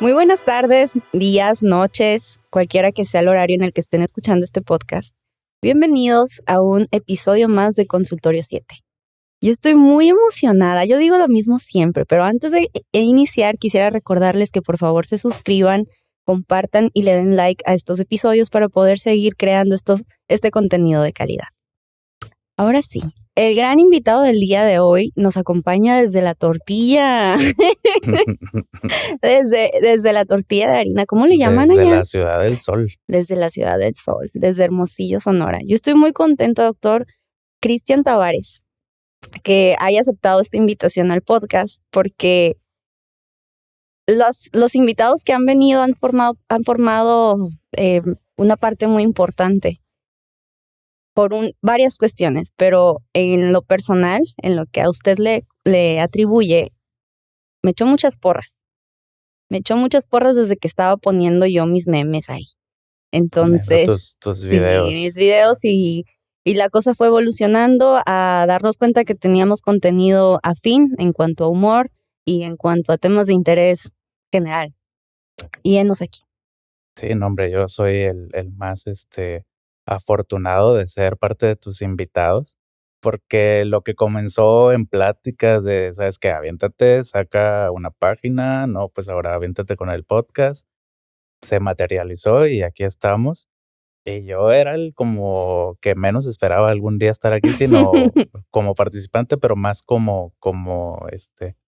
Muy buenas tardes, días, noches, cualquiera que sea el horario en el que estén escuchando este podcast. Bienvenidos a un episodio más de Consultorio 7. Yo estoy muy emocionada, yo digo lo mismo siempre, pero antes de iniciar quisiera recordarles que por favor se suscriban, compartan y le den like a estos episodios para poder seguir creando este contenido de calidad. Ahora sí, el gran invitado del día de hoy nos acompaña desde la tortilla, desde la tortilla de harina. ¿Cómo le llaman allá? Desde la Ciudad del Sol. Desde la Ciudad del Sol, desde Hermosillo, Sonora. Yo estoy muy contenta, doctor Cristian Tavares, que haya aceptado esta invitación al podcast, porque los invitados que han venido han formado una parte muy importante por varias cuestiones, pero en lo personal, en lo que a usted le atribuye, me echó muchas porras. Me echó muchas porras desde que estaba poniendo yo mis memes ahí. Entonces, tus videos. Sí, mis videos y la cosa fue evolucionando a darnos cuenta que teníamos contenido afín en cuanto a humor y en cuanto a temas de interés general. Y enos aquí. Sí, no, hombre, yo soy el más afortunado de ser parte de tus invitados, porque lo que comenzó en pláticas de, ¿sabes qué? Aviéntate, saca una página, no, pues ahora aviéntate con el podcast, se materializó y aquí estamos. Y yo era el como que menos esperaba algún día estar aquí, sino como participante, pero más como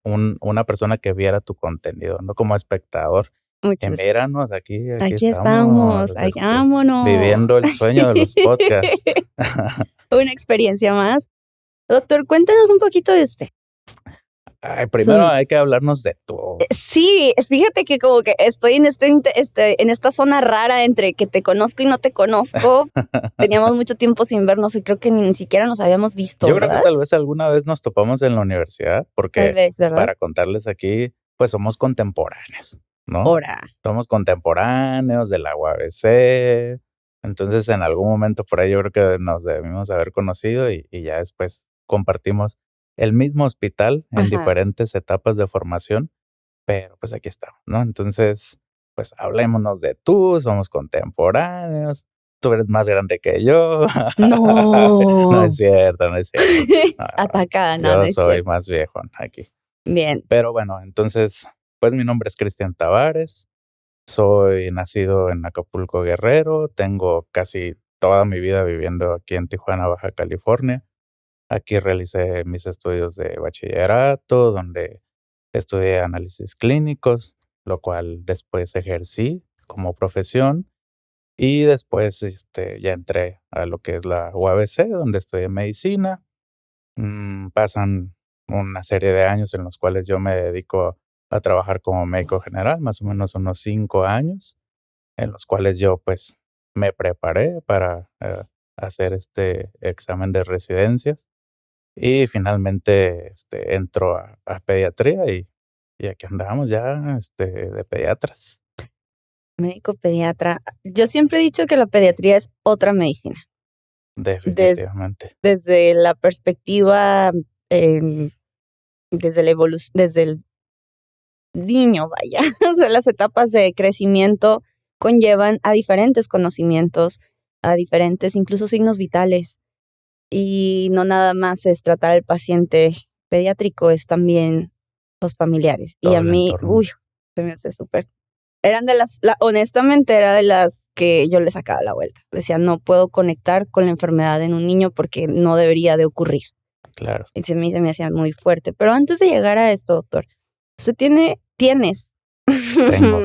una persona que viera tu contenido, no como espectador. Muchas gracias. Míranos, aquí Aquí estamos, vámonos. viviendo el sueño de los podcasts. Una experiencia más. Doctor, cuéntanos un poquito de usted. Ay, primero hay que hablarnos de tú. Sí, fíjate que como que estoy en en esta zona rara entre que te conozco y no te conozco. Teníamos mucho tiempo sin vernos y creo que ni siquiera nos habíamos visto, Yo ¿verdad? creo que tal vez alguna vez nos topamos en la universidad, porque Tal vez, ¿verdad? para contarles aquí, pues somos contemporáneos, ¿no? Ahora. Somos contemporáneos de la UABC. Entonces, en algún momento por ahí yo creo que nos debimos haber conocido y ya después compartimos el mismo hospital en diferentes etapas de formación, pero pues aquí estamos, ¿no? Entonces, pues hablémonos de tú, somos contemporáneos, tú eres más grande que yo. No. No es cierto, no es cierto. No, Atacada, no, yo no es soy cierto. más viejo aquí. Bien. Pero bueno, entonces, pues mi nombre es Cristian Tavares, soy nacido en Acapulco, Guerrero, tengo casi toda mi vida viviendo aquí en Tijuana, Baja California. Aquí realicé mis estudios de bachillerato, donde estudié análisis clínicos, lo cual después ejercí como profesión. Y después ya entré a lo que es la UABC, donde estudié medicina. Pasan una serie de años en los cuales yo me dedico a trabajar como médico general, más o menos unos 5 años, en los cuales yo pues me preparé para hacer este examen de residencias y finalmente entro a pediatría y aquí andamos ya de pediatras. Médico pediatra. Yo siempre he dicho que la pediatría es otra medicina. Definitivamente. Desde la perspectiva, desde el niño, vaya. O sea, las etapas de crecimiento conllevan a diferentes conocimientos, a diferentes incluso signos vitales. Y no nada más es tratar al paciente pediátrico, es también los familiares. Todo y a el mí, entorno. se me hace súper. Eran honestamente era de las que yo le sacaba la vuelta. Decía, no puedo conectar con la enfermedad en un niño porque no debería de ocurrir. Claro. Y se me hacía muy fuerte. Pero antes de llegar a esto, doctor, usted tienes Ajá,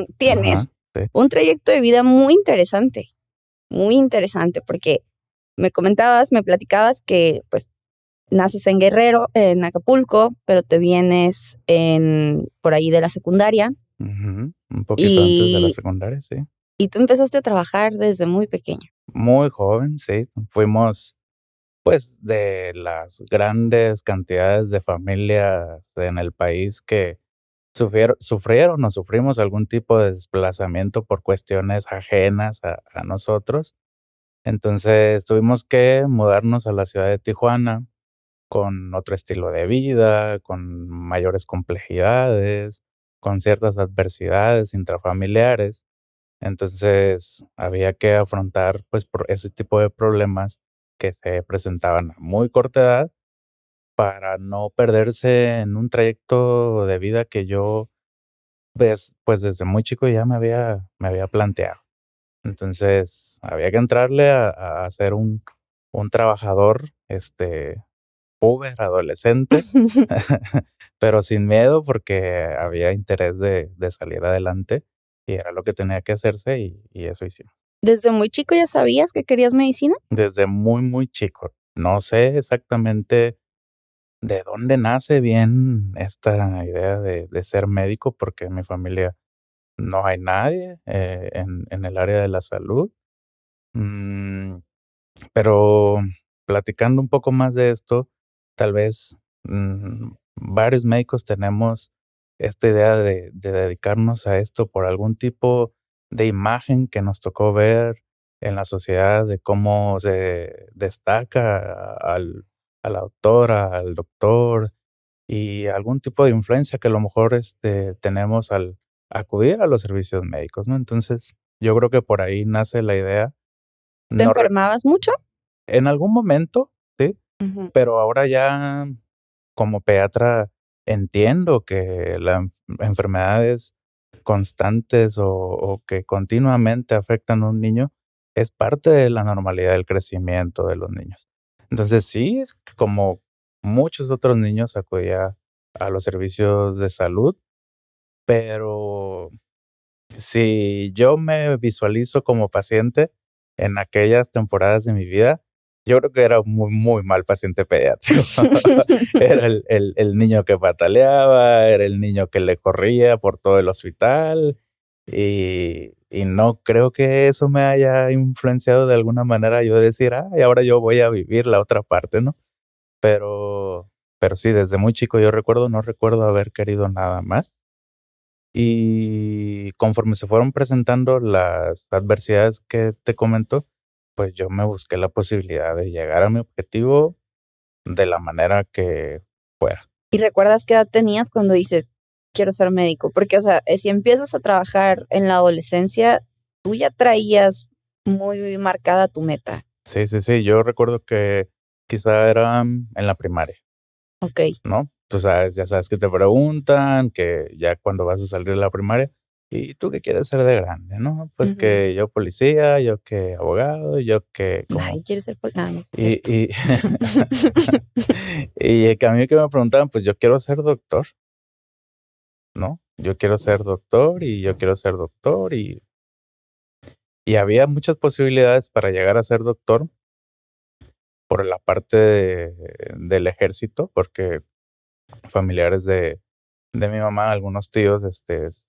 sí. un trayecto de vida muy interesante, porque me platicabas que pues naces en Guerrero, en Acapulco, pero te vienes por ahí de la secundaria. Un poquito antes de la secundaria, sí. Y tú empezaste a trabajar desde muy pequeño. Muy joven, sí. Fuimos, pues, de las grandes cantidades de familias en el país que sufrieron o sufrimos algún tipo de desplazamiento por cuestiones ajenas a nosotros. Entonces, tuvimos que mudarnos a la ciudad de Tijuana con otro estilo de vida, con mayores complejidades, con ciertas adversidades intrafamiliares. Entonces, había que afrontar, pues, por ese tipo de problemas que se presentaban a muy corta edad para no perderse en un trayecto de vida que yo, pues, desde muy chico ya me había planteado. Entonces, había que entrarle a ser un trabajador, puber, adolescente, pero sin miedo porque había interés de salir adelante y era lo que tenía que hacerse y eso hicimos. ¿Desde muy chico ya sabías que querías medicina? Desde muy, muy chico. No sé exactamente de dónde nace bien esta idea de ser médico, porque en mi familia no hay nadie, en el área de la salud. Mm, pero platicando un poco más de esto, tal vez, varios médicos tenemos esta idea de dedicarnos a esto por algún tipo de imagen que nos tocó ver en la sociedad, de cómo se destaca a la doctora, al doctor, y algún tipo de influencia que a lo mejor, tenemos al acudir a los servicios médicos, ¿no? Entonces, yo creo que por ahí nace la idea. ¿Te No enfermabas mucho? En algún momento, sí, Ujú. pero ahora ya como pediatra entiendo que la enfermedades constantes o que continuamente afectan a un niño es parte de la normalidad del crecimiento de los niños. Entonces sí, es que como muchos otros niños acudía a los servicios de salud, pero si yo me visualizo como paciente en aquellas temporadas de mi vida, yo creo que era un muy, muy mal paciente pediátrico. Era el niño que pataleaba, era el niño que le corría por todo el hospital, y no creo que eso me haya influenciado de alguna manera yo decir: "Ay, ahora yo voy a vivir la otra parte", ¿no? Pero sí, desde muy chico yo recuerdo, no recuerdo haber querido nada más. Y conforme se fueron presentando las adversidades que te comento, pues yo me busqué la posibilidad de llegar a mi objetivo de la manera que fuera. ¿Y recuerdas qué edad tenías cuando dices, quiero ser médico? Porque, o sea, si empiezas a trabajar en la adolescencia, tú ya traías muy marcada tu meta. Sí, sí, sí, yo recuerdo que quizá era en la primaria, Ok. ¿no? Tú sabes, ya sabes que te preguntan, que ya cuando vas a salir de la primaria, ¿y tú qué quieres ser de grande, no? Pues Ujú. que yo policía, yo que abogado, yo que como. Ay, ¿quieres ser no, no es Y cierto. y y que a mí que me preguntaban, pues yo quiero ser doctor, ¿no? Yo quiero ser doctor y yo quiero ser doctor y había muchas posibilidades para llegar a ser doctor por la parte del ejército, porque familiares de mi mamá, algunos tíos,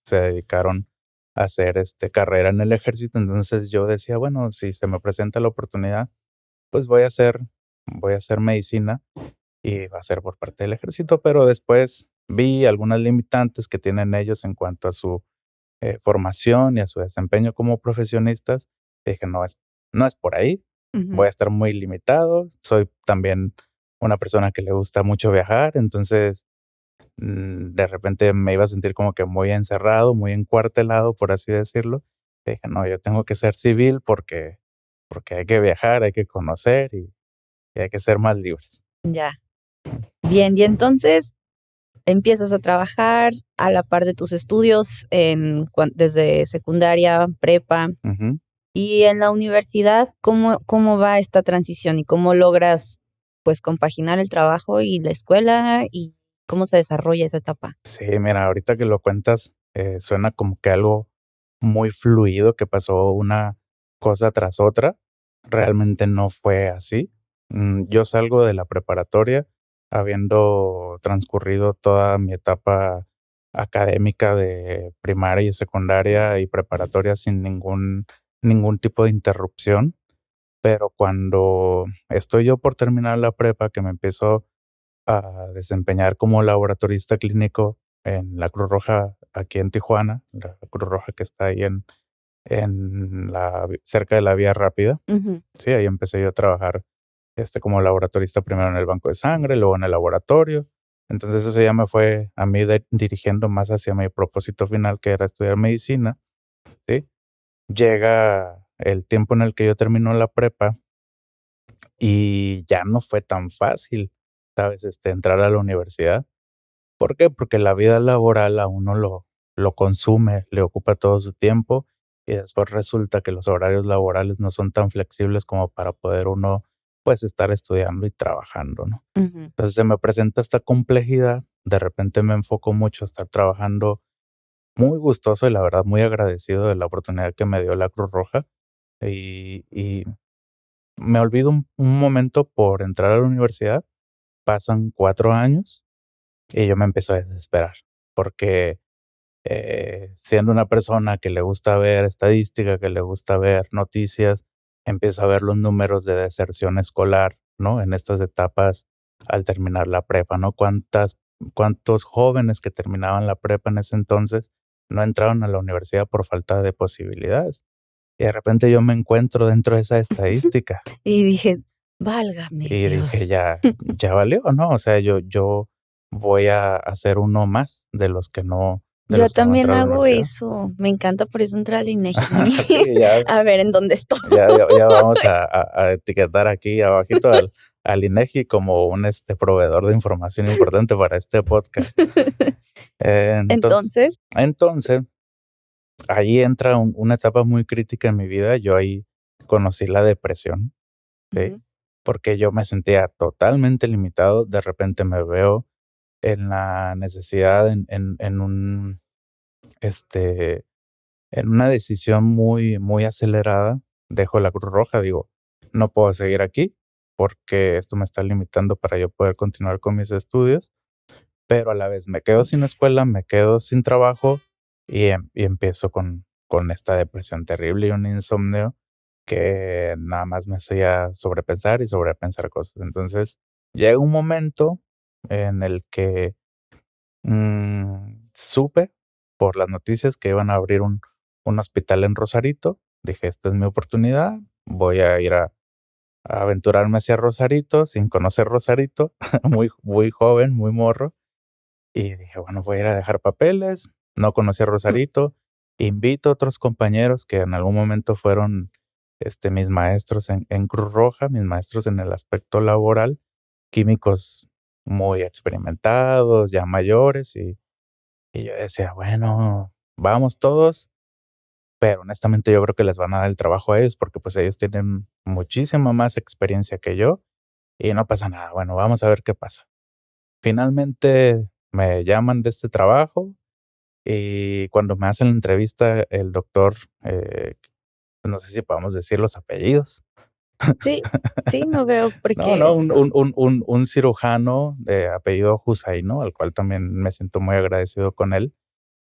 se dedicaron a hacer, carrera en el ejército. Entonces yo decía, bueno, si se me presenta la oportunidad, pues voy a hacer medicina y va a ser por parte del ejército, pero después vi algunas limitantes que tienen ellos en cuanto a su formación y a su desempeño como profesionistas. Y dije, no es por ahí, Ujú. voy a estar muy limitado, soy también una persona que le gusta mucho viajar, entonces de repente me iba a sentir como que muy encerrado, muy encuartelado, por así decirlo. Y dije, no, yo tengo que ser civil porque hay que viajar, hay que conocer y hay que ser más libres. Ya. Bien, y entonces empiezas a trabajar a la par de tus estudios desde secundaria, prepa. Ujú. Y en la universidad, ¿cómo va esta transición y cómo logras, pues, compaginar el trabajo y la escuela y cómo se desarrolla esa etapa? Sí, mira, ahorita que lo cuentas, suena como que algo muy fluido, que pasó una cosa tras otra. Realmente no fue así. Yo salgo de la preparatoria habiendo transcurrido toda mi etapa académica de primaria y secundaria y preparatoria sin ningún tipo de interrupción. Pero cuando estoy yo por terminar la prepa, que me empiezo a desempeñar como laboratorista clínico en la Cruz Roja aquí en Tijuana, la Cruz Roja que está ahí cerca de la Vía Rápida. Ujú. Sí, ahí empecé yo a trabajar como laboratorista primero en el banco de sangre, luego en el laboratorio. Entonces eso ya me fue a mí dirigiendo más hacia mi propósito final, que era estudiar medicina, ¿sí? Llega el tiempo en el que yo termino la prepa y ya no fue tan fácil, ¿sabes? Entrar a la universidad. ¿Por qué? Porque la vida laboral a uno lo consume, le ocupa todo su tiempo y después resulta que los horarios laborales no son tan flexibles como para poder uno, pues, estar estudiando y trabajando, ¿no? Ujú. Entonces se me presenta esta complejidad, de repente me enfoco mucho a estar trabajando muy gustoso y la verdad muy agradecido de la oportunidad que me dio la Cruz Roja y me olvido un momento por entrar a la universidad, pasan 4 años y yo me empiezo a desesperar porque siendo una persona que le gusta ver estadística, que le gusta ver noticias, empiezo a ver los números de deserción escolar, ¿no? En estas etapas al terminar la prepa, ¿no? ¿Cuántos jóvenes que terminaban la prepa en ese entonces no entraron a la universidad por falta de posibilidades? Y de repente yo me encuentro dentro de esa estadística Y dije, válgame y dije, Dios. ya valió, ¿no? O sea, yo voy a hacer uno más de Yo los que no van a también entrar a la hago universidad. eso. Me encanta por eso entrar al INEGI. Sí, ya, A ver en dónde estoy. ya vamos a etiquetar aquí abajito al INEGI como un proveedor de información importante para este podcast. Entonces, Entonces, entonces, ahí entra una etapa muy crítica en mi vida. Yo ahí conocí la depresión, ¿sí? ujú, Porque yo me sentía totalmente limitado. De repente me veo en la necesidad este, en una decisión muy, muy acelerada, dejo la Cruz Roja, digo, no puedo seguir aquí porque esto me está limitando para yo poder continuar con mis estudios, pero a la vez me quedo sin escuela, me quedo sin trabajo y empiezo con esta depresión terrible y un insomnio que nada más me hacía sobrepensar y sobrepensar cosas. Entonces, llega un momento en el que supe por las noticias que iban a abrir un hospital en Rosarito. Dije, esta es mi oportunidad, voy a ir a aventurarme hacia Rosarito sin conocer Rosarito, muy, muy joven, muy morro. Y dije, bueno, voy a ir a dejar papeles, no conocí a Rosarito, invito a otros compañeros que en algún momento fueron mis maestros en Cruz Roja, mis maestros en el aspecto laboral, químicos muy experimentados, ya mayores, y yo decía, bueno, vamos todos, pero honestamente yo creo que les van a dar el trabajo a ellos porque pues ellos tienen muchísima más experiencia que yo y no pasa nada. Bueno, vamos a ver qué pasa. Finalmente me llaman de este trabajo y cuando me hacen la entrevista el doctor, no sé si podemos decir los apellidos. sí, sí, no veo por No, no, qué. un cirujano de apellido Hussein, al cual también me siento muy agradecido con él.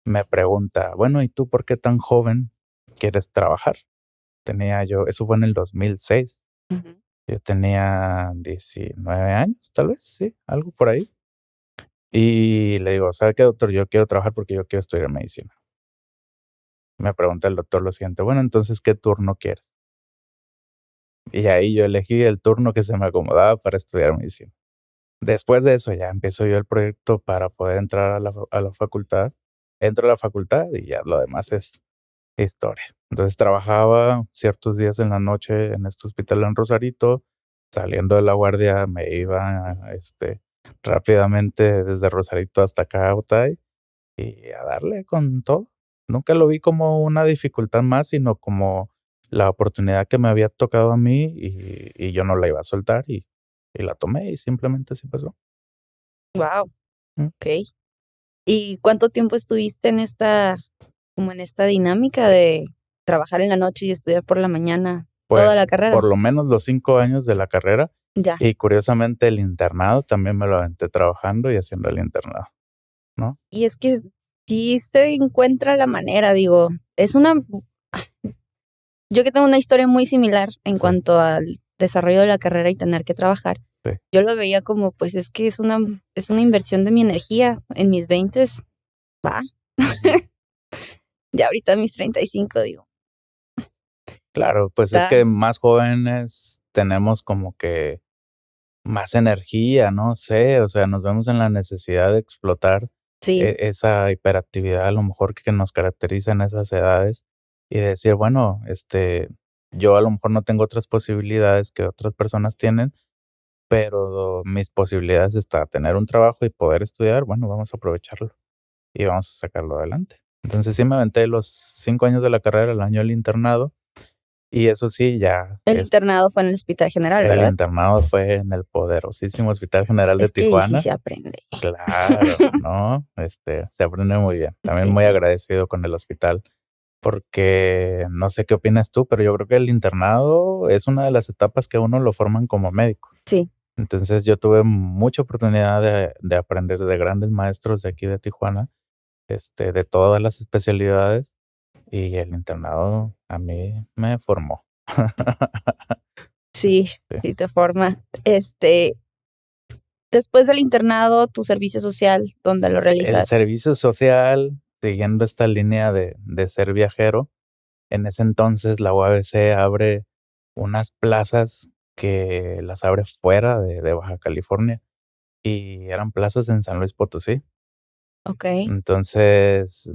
Me pregunta, bueno, ¿y tú por qué tan joven quieres trabajar? Eso fue en el 2006. Ujú. Yo tenía 19 años, tal vez, sí, algo por ahí. Y le digo, ¿sabe qué, doctor? Yo quiero trabajar porque yo quiero estudiar medicina. Me pregunta el doctor lo siguiente, bueno, entonces, ¿qué turno quieres? Y ahí yo elegí el turno que se me acomodaba para estudiar medicina. Después de eso ya empiezo yo el proyecto para poder entrar a la facultad. Entro a la facultad y ya lo demás es historia. Entonces trabajaba ciertos días en la noche en este hospital en Rosarito, saliendo de la guardia me iba rápidamente desde Rosarito hasta acá a Otay y a darle con todo. Nunca lo vi como una dificultad más, sino como la oportunidad que me había tocado a mí y yo no la iba a soltar y la tomé y simplemente así pasó. Wow, Mm. ok. ¿Y cuánto tiempo estuviste en como en esta dinámica de trabajar en la noche y estudiar por la mañana toda la Pues por carrera? lo menos los 5 años de la carrera Ya. y curiosamente el internado también me lo aventé trabajando y haciendo el internado, ¿no? Y es que sí se encuentra la manera, digo, yo que tengo una historia muy similar en Sí, cuanto al desarrollo de la carrera y tener que trabajar. sí. Yo lo veía como, pues es que es una inversión de mi energía en mis veintes. Va. Ujú. Ya ahorita a mis 35 digo, Claro, pues es está, que más jóvenes tenemos como que más energía, no sé, o sea, nos vemos en la necesidad de explotar sí, esa hiperactividad a lo mejor que nos caracteriza en esas edades y decir, bueno, yo a lo mejor no tengo otras posibilidades que otras personas tienen, pero mis posibilidades está tener un trabajo y poder estudiar, bueno, vamos a aprovecharlo y vamos a sacarlo adelante. Entonces sí me aventé los 5 años de la carrera, el año del internado, y eso sí, ya el internado fue en el Hospital General, el ¿verdad? internado fue en el poderosísimo Hospital General de Es que ahí sí Tijuana. se aprende. Claro, ¿no? Se aprende muy bien. También muy Sí, agradecido con el hospital, porque no sé qué opinas tú, pero yo creo que el internado es una de las etapas que a uno lo forman como médico. sí. Entonces yo tuve mucha oportunidad de aprender de grandes maestros de aquí de Tijuana, de todas las especialidades, y el internado a mí me formó. Sí, Sí. sí te forma. Después del internado, tu servicio social, ¿dónde lo El realizas? servicio social, siguiendo esta línea de ser viajero, en ese entonces la UABC abre unas plazas que las abre fuera de Baja California y eran plazas en San Luis Potosí. Ok. Entonces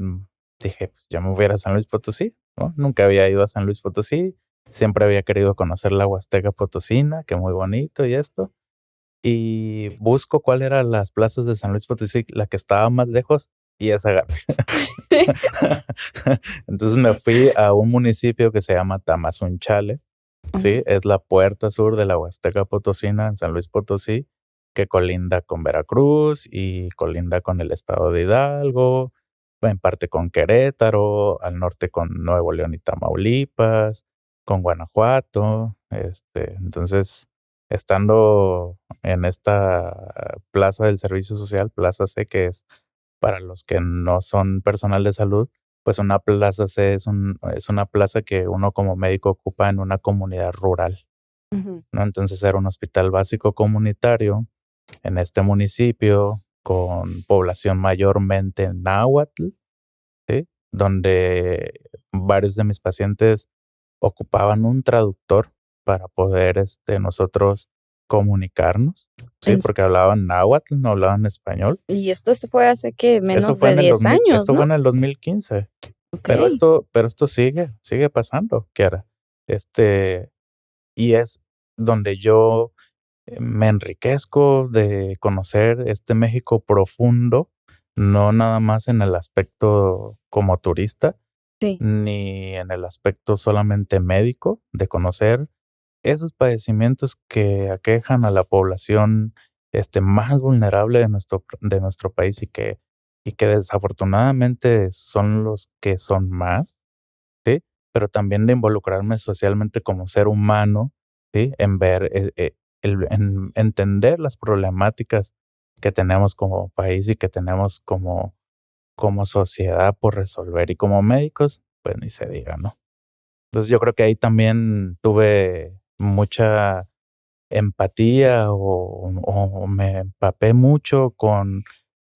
dije, pues ya me voy a ir a San Luis Potosí, ¿no? Nunca había ido a San Luis Potosí, siempre había querido conocer la Huasteca Potosina, que muy bonito y esto. Y busco cuál eran las plazas de San Luis Potosí, la que estaba más lejos, y esa agarré. Entonces me fui a un municipio que se llama Tamazunchale, ¿sí? Es la puerta sur de la Huasteca Potosina en San Luis Potosí, que colinda con Veracruz y colinda con el estado de Hidalgo, en parte con Querétaro, al norte con Nuevo León y Tamaulipas, con Guanajuato. Entonces, estando en esta plaza del servicio social, Plaza C, que es para los que no son personal de salud, pues una plaza C es una plaza que uno como médico ocupa en una comunidad rural, Ujú. ¿no? Entonces era un hospital básico comunitario en este municipio con población mayormente náhuatl, ¿sí? Donde varios de mis pacientes ocupaban un traductor para poder nosotros comunicarnos, ¿sí? En- Porque hablaban náhuatl, no hablaban español. Y esto se fue hace que Eso menos fue de en el 10 2000, años, esto ¿no? fue en el 2015. Ok. Pero esto sigue pasando, Kiara. Y es donde yo me enriquezco de conocer este México profundo, no nada más en el aspecto como turista, Sí. ni en el aspecto solamente médico, de conocer esos padecimientos que aquejan a la población más vulnerable de nuestro país y que desafortunadamente son los que son más, ¿sí? Pero también de involucrarme socialmente como ser humano, ¿sí? En ver, en entender las problemáticas que tenemos como país y que tenemos como sociedad por resolver. Y como médicos, pues ni se diga, ¿no? Entonces yo creo que ahí también tuve mucha empatía o me empapé mucho con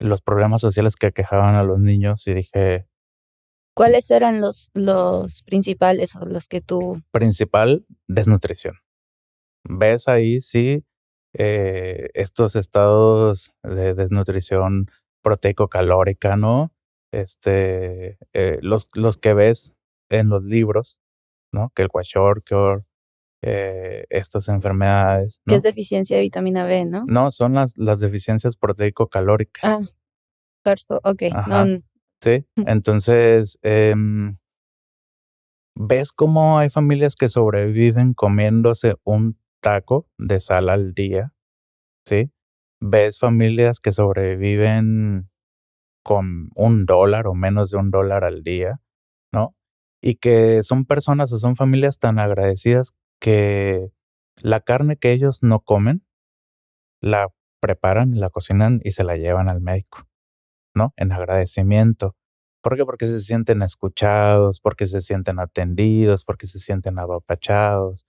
los problemas sociales que aquejaban a los niños y dije, ¿Cuáles eran los principales o los que tú... principal, desnutrición. Ves ahí, sí, estos estados de desnutrición proteico-calórica, ¿no? Los que ves en los libros, ¿no? Que el kwashiorkor, estas enfermedades, que es ¿no? deficiencia de vitamina B, ¿no? No, son las deficiencias Ah, proteico-calóricas. carso, ok. No, Ajá, sí. Entonces, ¿ves cómo hay familias que sobreviven comiéndose un taco de sal al día? ¿Sí? ¿Ves familias que sobreviven con $1 o menos de $1 al día, ¿no? Y que son personas o son familias tan agradecidas que la carne que ellos no comen, la preparan, la cocinan y se la llevan al médico, ¿no? En agradecimiento. ¿Por qué? Porque se sienten escuchados, porque se sienten atendidos, porque se sienten apapachados,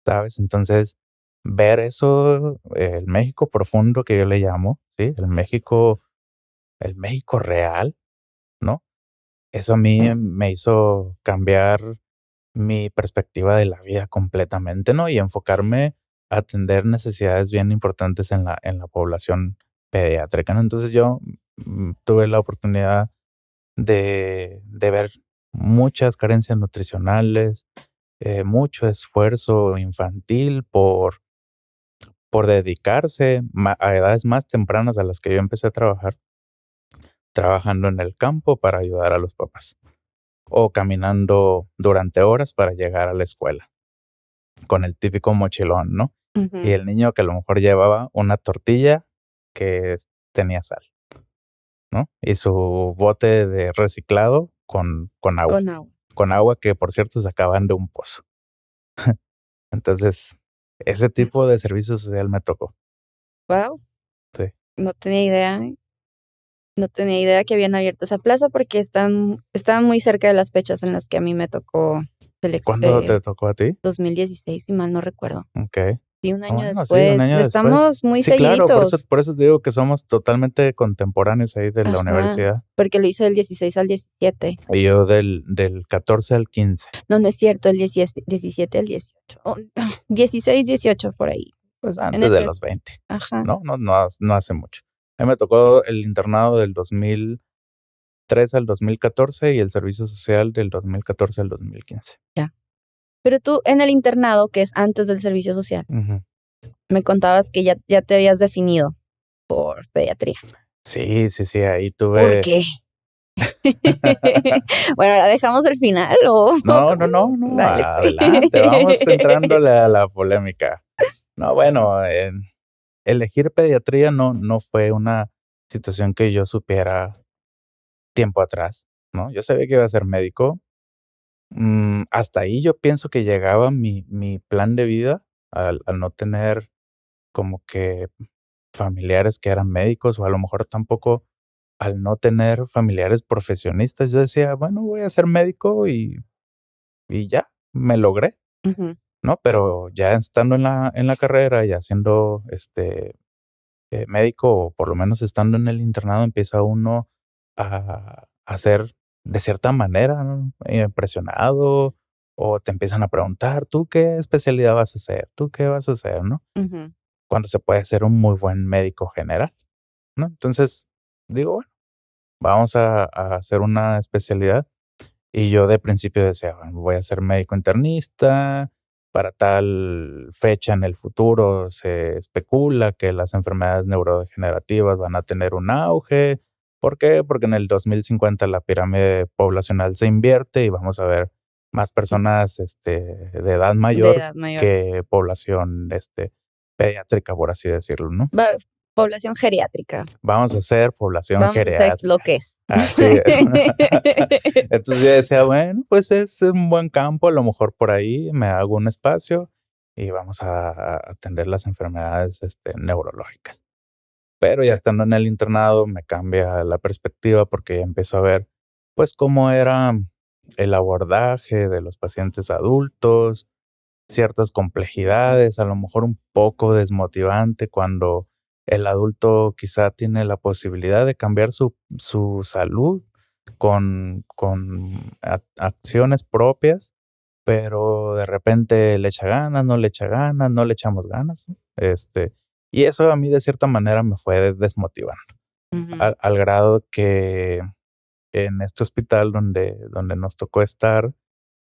¿sabes? Entonces, ver eso, el México profundo que yo le llamo, ¿sí? El México real, eso a mí me hizo cambiar mi perspectiva de la vida completamente, ¿no? Y enfocarme a atender necesidades bien importantes en la población pediátrica, ¿no? Entonces yo tuve la oportunidad de ver muchas carencias nutricionales, mucho esfuerzo infantil por dedicarse a edades más tempranas a las que yo empecé a trabajar, trabajando en el campo para ayudar a los papás o caminando durante horas para llegar a la escuela con el típico mochilón, ¿no? Y Ujú. el niño que a lo mejor llevaba una tortilla que tenía sal, ¿no? Y su bote de reciclado Con agua. con agua que por cierto sacaban de un pozo. Entonces, ese tipo de servicio social me tocó. Wow, Sí. no tenía idea. No tenía idea que habían abierto esa plaza porque estaban muy cerca de las fechas en las que a mí me tocó ¿Cuándo te tocó a ti? 2016, si mal no recuerdo. Okey. Sí, un Ah, año bueno, sí, un después. año después. Estamos muy Sí, claro, seguiditos. por eso te digo que somos totalmente contemporáneos ahí de la Ajá, universidad. porque lo hice del 16 al 17. Y yo del 14 al 15. No, no es cierto, el 17 al 18. 16, 18 por ahí. Pues En antes de ese los es. 20, Ajá, ¿no? No hace mucho. A mí me tocó el internado del 2003 al 2014 y el servicio social del 2014 al 2015. ya. Pero tú en el internado, que es antes del servicio social, Ujú. me contabas que ya te habías definido por pediatría. Sí, sí, sí, ahí ¿Por tuve qué? Bueno, ¿la dejamos al final o no, no, no, cómo? no, Dale, pues. adelante, vamos entrándole a la polémica. No, bueno, elegir pediatría no fue una situación que yo supiera tiempo atrás, ¿no? Yo sabía que iba a ser médico. Hasta ahí yo pienso que llegaba mi plan de vida al no tener como que familiares que eran médicos, o a lo mejor tampoco al no tener familiares profesionistas. Yo decía: "Bueno, voy a ser médico y ya, me logré", Ujú, ¿no? Pero ya estando en la carrera, ya siendo, médico, o por lo menos estando en el internado, empieza uno a ser de cierta manera, ¿no? Impresionado, o te empiezan a preguntar: "¿Tú qué especialidad vas a hacer? ¿Tú qué vas a hacer?", ¿no? ujú, Cuando se puede ser un muy buen médico general, ¿no? Entonces, digo: "Bueno, vamos a hacer una especialidad". Y yo de principio decía: "Bueno, voy a ser médico internista, para tal fecha en el futuro se especula que las enfermedades neurodegenerativas van a tener un auge". ¿Por qué? Porque en el 2050 la pirámide poblacional se invierte y vamos a ver más personas, de edad de mayor edad mayor. que población, pediátrica, por así decirlo, ¿no? Va población geriátrica. Vamos a ser población Vamos a hacer lo geriátrica. que es. Así es. Entonces yo decía, bueno, pues es un buen campo, a lo mejor por ahí me hago un espacio y vamos a atender las enfermedades, neurológicas. Pero ya estando en el internado me cambia la perspectiva porque ya empiezo a ver, pues, cómo era el abordaje de los pacientes adultos, ciertas complejidades, a lo mejor un poco desmotivante cuando el adulto quizá tiene la posibilidad de cambiar su salud con acciones propias, pero de repente le echa ganas, no le echa ganas, no le echamos ganas, ¿no? Y eso a mí de cierta manera me fue desmotivando, Ujú, al grado que en este hospital donde nos tocó estar,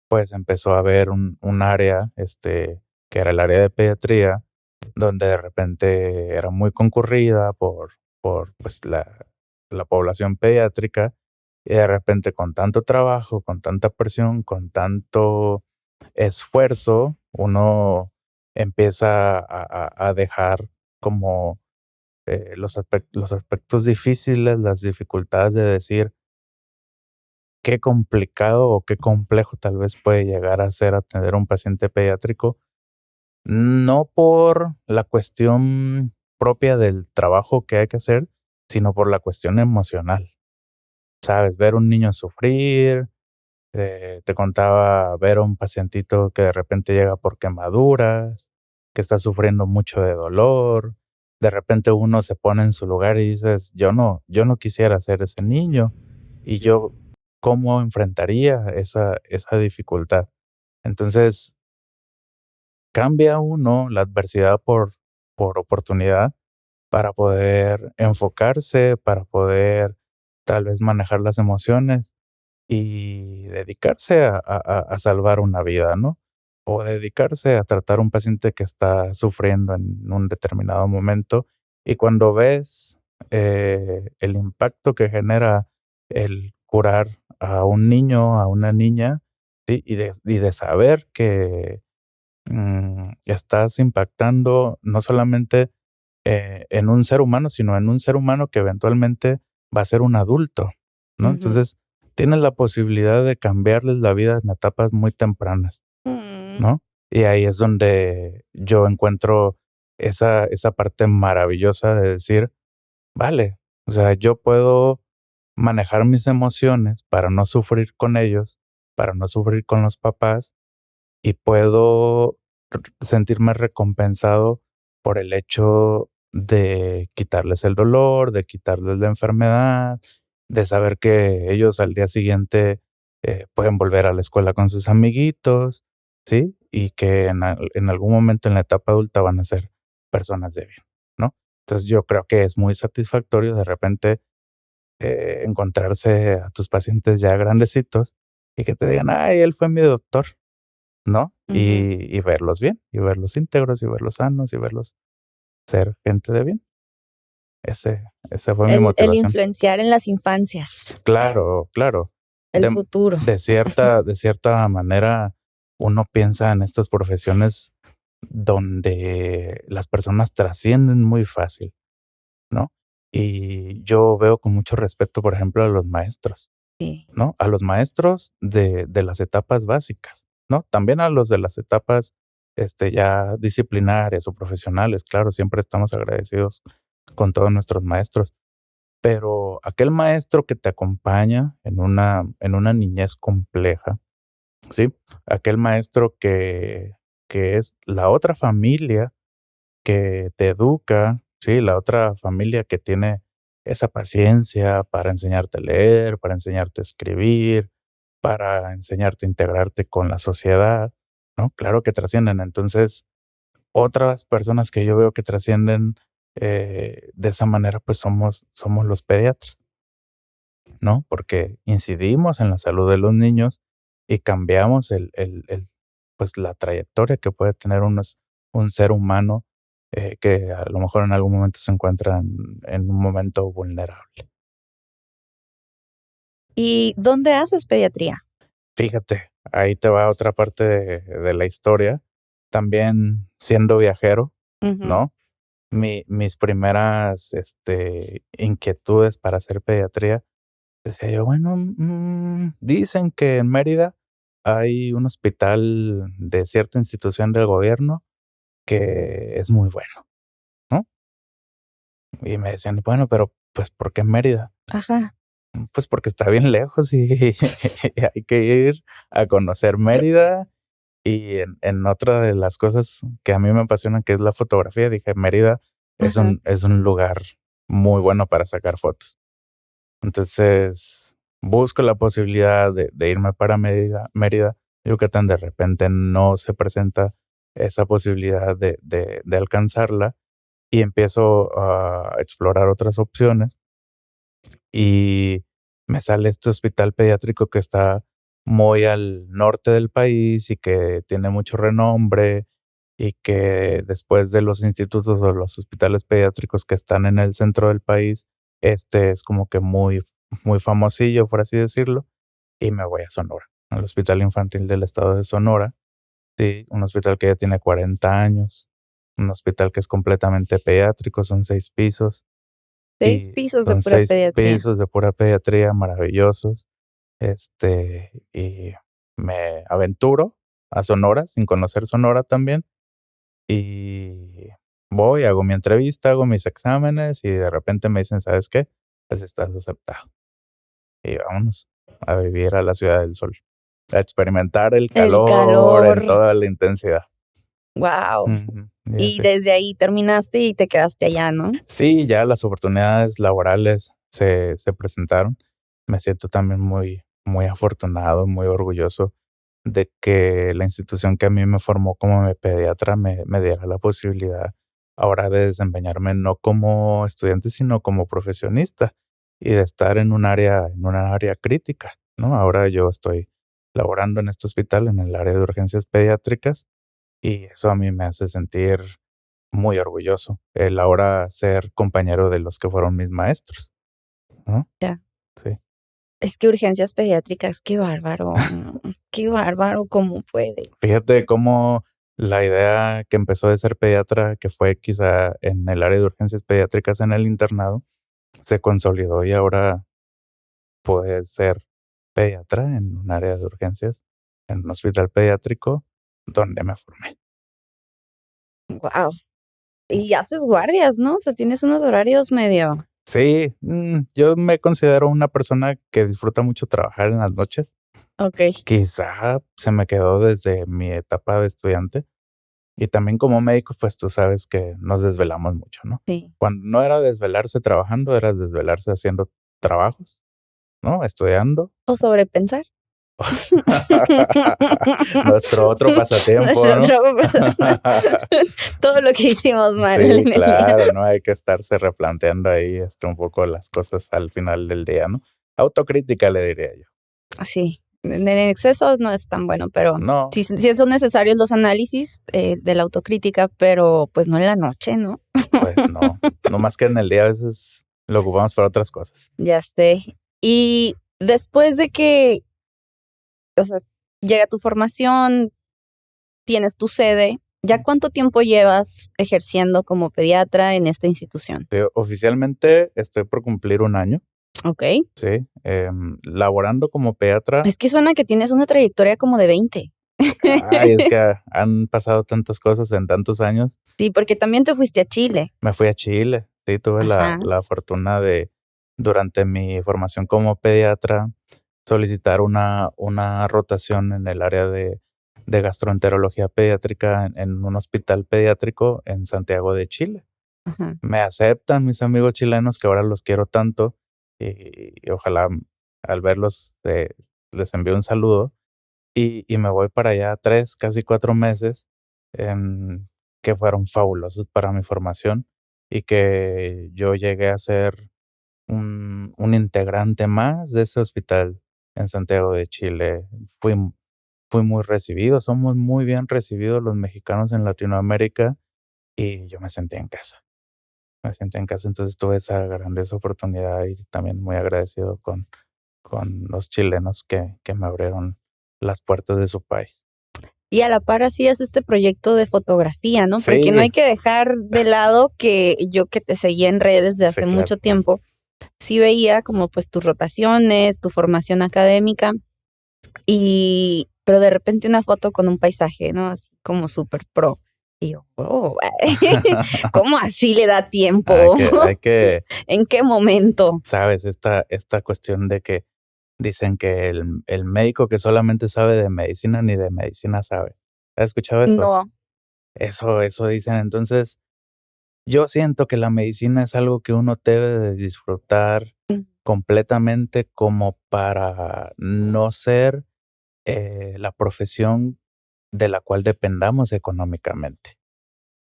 pues empezó a haber un área, que era el área de pediatría, donde de repente era muy concurrida por pues, la población pediátrica, y de repente con tanto trabajo, con tanta presión, con tanto esfuerzo, uno empieza a dejar como los aspectos difíciles, las dificultades de decir qué complicado o qué complejo tal vez puede llegar a ser atender a un paciente pediátrico, no por la cuestión propia del trabajo que hay que hacer, sino por la cuestión emocional, ¿sabes? Ver un niño sufrir, te contaba ver a un pacientito que de repente llega por quemaduras, que está sufriendo mucho de dolor, de repente uno se pone en su lugar y dices, yo no quisiera ser ese niño, y yo cómo enfrentaría esa dificultad. Entonces, cambia uno la adversidad por oportunidad para poder enfocarse, para poder tal vez manejar las emociones y dedicarse a salvar una vida, ¿no? O dedicarse a tratar a un paciente que está sufriendo en un determinado momento. Y cuando ves el impacto que genera el curar a un niño, a una niña, ¿sí? Y de saber que estás impactando no solamente en un ser humano, sino en un ser humano que eventualmente va a ser un adulto, ¿no? Ujú. Entonces, tienes la posibilidad de cambiarles la vida en etapas muy tempranas, Mm. ¿no? Y ahí es donde yo encuentro esa parte maravillosa de decir, vale, o sea, yo puedo manejar mis emociones para no sufrir con ellos, para no sufrir con los papás y puedo sentirme recompensado por el hecho de quitarles el dolor, de quitarles la enfermedad, de saber que ellos al día siguiente pueden volver a la escuela con sus amiguitos, ¿sí? Y que en algún momento en la etapa adulta van a ser personas de bien, ¿no? Entonces yo creo que es muy satisfactorio de repente encontrarse a tus pacientes ya grandecitos y que te digan, ay, él fue mi doctor, ¿no? Ujú. Y verlos bien, y verlos íntegros, y verlos sanos, y verlos ser gente de bien. Esa fue mi El motivación. influenciar en las infancias, Claro, claro. el De, futuro. de cierta manera, uno piensa en estas profesiones donde las personas trascienden muy fácil, ¿no? Y yo veo con mucho respeto, por ejemplo, a los maestros. Sí. ¿No? A los maestros de las etapas básicas, ¿no? También a los de las etapas, ya disciplinarias o profesionales, claro, siempre estamos agradecidos con todos nuestros maestros, pero aquel maestro que te acompaña en una niñez compleja, ¿sí? Aquel maestro que es la otra familia que te educa, ¿sí? La otra familia que tiene esa paciencia para enseñarte a leer, para enseñarte a escribir, para enseñarte a integrarte con la sociedad, ¿no? Claro que trascienden. Entonces, otras personas que yo veo que trascienden de esa manera, pues somos los pediatras, ¿no? Porque incidimos en la salud de los niños y cambiamos pues la trayectoria que puede tener un ser humano que a lo mejor en algún momento se encuentra en un momento vulnerable. ¿Y dónde haces pediatría? Fíjate, ahí te va otra parte de la historia. También siendo viajero, Ujú. ¿no? Mis primeras inquietudes para hacer pediatría, decía yo, bueno, dicen que en Mérida hay un hospital de cierta institución del gobierno que es muy bueno, ¿no? Y me decían, bueno, pero pues ¿por qué en Mérida? Ajá. Pues porque está bien lejos y hay que ir a conocer Mérida. Y en otra de las cosas que a mí me apasionan, que es la fotografía, dije, Mérida Ajá. es un lugar muy bueno para sacar fotos. Entonces, busco la posibilidad de irme para Mérida, Yucatán. De repente no se presenta esa posibilidad de alcanzarla y empiezo a explorar otras opciones y me sale este hospital pediátrico que está muy al norte del país y que tiene mucho renombre y que después de los institutos o los hospitales pediátricos que están en el centro del país, este es como que muy famosillo, por así decirlo, y me voy a Sonora, al Hospital Infantil del Estado de Sonora, sí, un hospital que ya tiene 40 años, un hospital que es completamente pediátrico, son 6 pisos, 6 y pisos de son pura 6 pediatría. pisos de pura pediatría maravillosos. Y me aventuro a Sonora sin conocer Sonora también. Y voy, hago mi entrevista, hago mis exámenes y de repente me dicen, ¿sabes qué? Pues estás aceptado. Y vámonos a vivir a la Ciudad del Sol, a experimentar el El calor en calor. toda la intensidad. Wow. Ujú, y Y así. desde ahí terminaste y te quedaste allá, ¿no? Sí, ya las oportunidades laborales se presentaron. Me siento también muy, muy afortunado, muy orgulloso de que la institución que a mí me formó como mi pediatra me diera la posibilidad ahora de desempeñarme no como estudiante, sino como profesionista y de estar en una área crítica, ¿no? Ahora yo estoy laborando en este hospital en el área de urgencias pediátricas y eso a mí me hace sentir muy orgulloso, el ahora ser compañero de los que fueron mis maestros, ¿no? Ya. Sí. Es que urgencias pediátricas, qué bárbaro, qué bárbaro, ¿cómo puede? Fíjate cómo la idea que empezó de ser pediatra, que fue quizá en el área de urgencias pediátricas en el internado, se consolidó y ahora puede ser pediatra en un área de urgencias, en un hospital pediátrico donde me formé. Wow. Y haces guardias, ¿no? O sea, tienes unos horarios medio. Sí, yo me considero una persona que disfruta mucho trabajar en las noches. Ok, Quizá se me quedó desde mi etapa de estudiante y también como médico, pues tú sabes que nos desvelamos mucho, ¿no? sí. Cuando no era desvelarse trabajando, era desvelarse haciendo trabajos, ¿no? Estudiando. O sobrepensar. Nuestro otro pasatiempo, Nuestro ¿no? trabajo. Todo lo que hicimos mal Sí, en el día. claro, ¿no? Hay que estarse replanteando ahí un poco las cosas al final del día, ¿no? Autocrítica le diría yo. Sí, en exceso no es tan bueno, pero No, sí son necesarios los análisis de la autocrítica, pero pues no en la noche, ¿no? pues no. No más que en el día a veces lo ocupamos para otras cosas. Ya sé. Y después de que, o sea, llega tu formación, tienes tu sede, ¿ya cuánto tiempo llevas ejerciendo como pediatra en esta institución? Sí, oficialmente estoy por cumplir un año, Ok. sí, laborando como pediatra. Es que suena que tienes una trayectoria como de 20. Ay, es que han pasado tantas cosas en tantos años. Sí, porque también te fuiste a Chile. Me fui a Chile, sí, tuve Ajá. la fortuna de, durante mi formación como pediatra, solicitar una rotación en el área de gastroenterología pediátrica en un hospital pediátrico en Santiago de Chile. Ajá. Me aceptan mis amigos chilenos, que ahora los quiero tanto, y ojalá al verlos les envío un saludo. Y me voy para allá 3, casi 4 meses, que fueron fabulosos para mi formación y que yo llegué a ser un integrante más de ese hospital en Santiago de Chile. Fui fui muy recibido, somos muy bien recibidos los mexicanos en Latinoamérica y yo me sentí en casa. Me sentí en casa, entonces tuve esa grandiosa oportunidad y también muy agradecido con los chilenos que me abrieron las puertas de su país. Y a la par hacías este proyecto de fotografía, ¿no? Porque no hay Sí, que dejar de lado que yo que te seguía en redes de sí, hace claro. mucho tiempo, sí veía como pues tus rotaciones, tu formación académica pero de repente una foto con un paisaje, ¿no? Así como súper pro. Y yo, oh, ¿cómo así le da tiempo? Hay que, ¿En qué momento? sabes, esta cuestión de que dicen que el médico que solamente sabe de medicina ni de medicina sabe. ¿Has escuchado eso? No. Eso dicen. Entonces, yo siento que la medicina es algo que uno debe de disfrutar completamente como para no ser la profesión de la cual dependamos económicamente,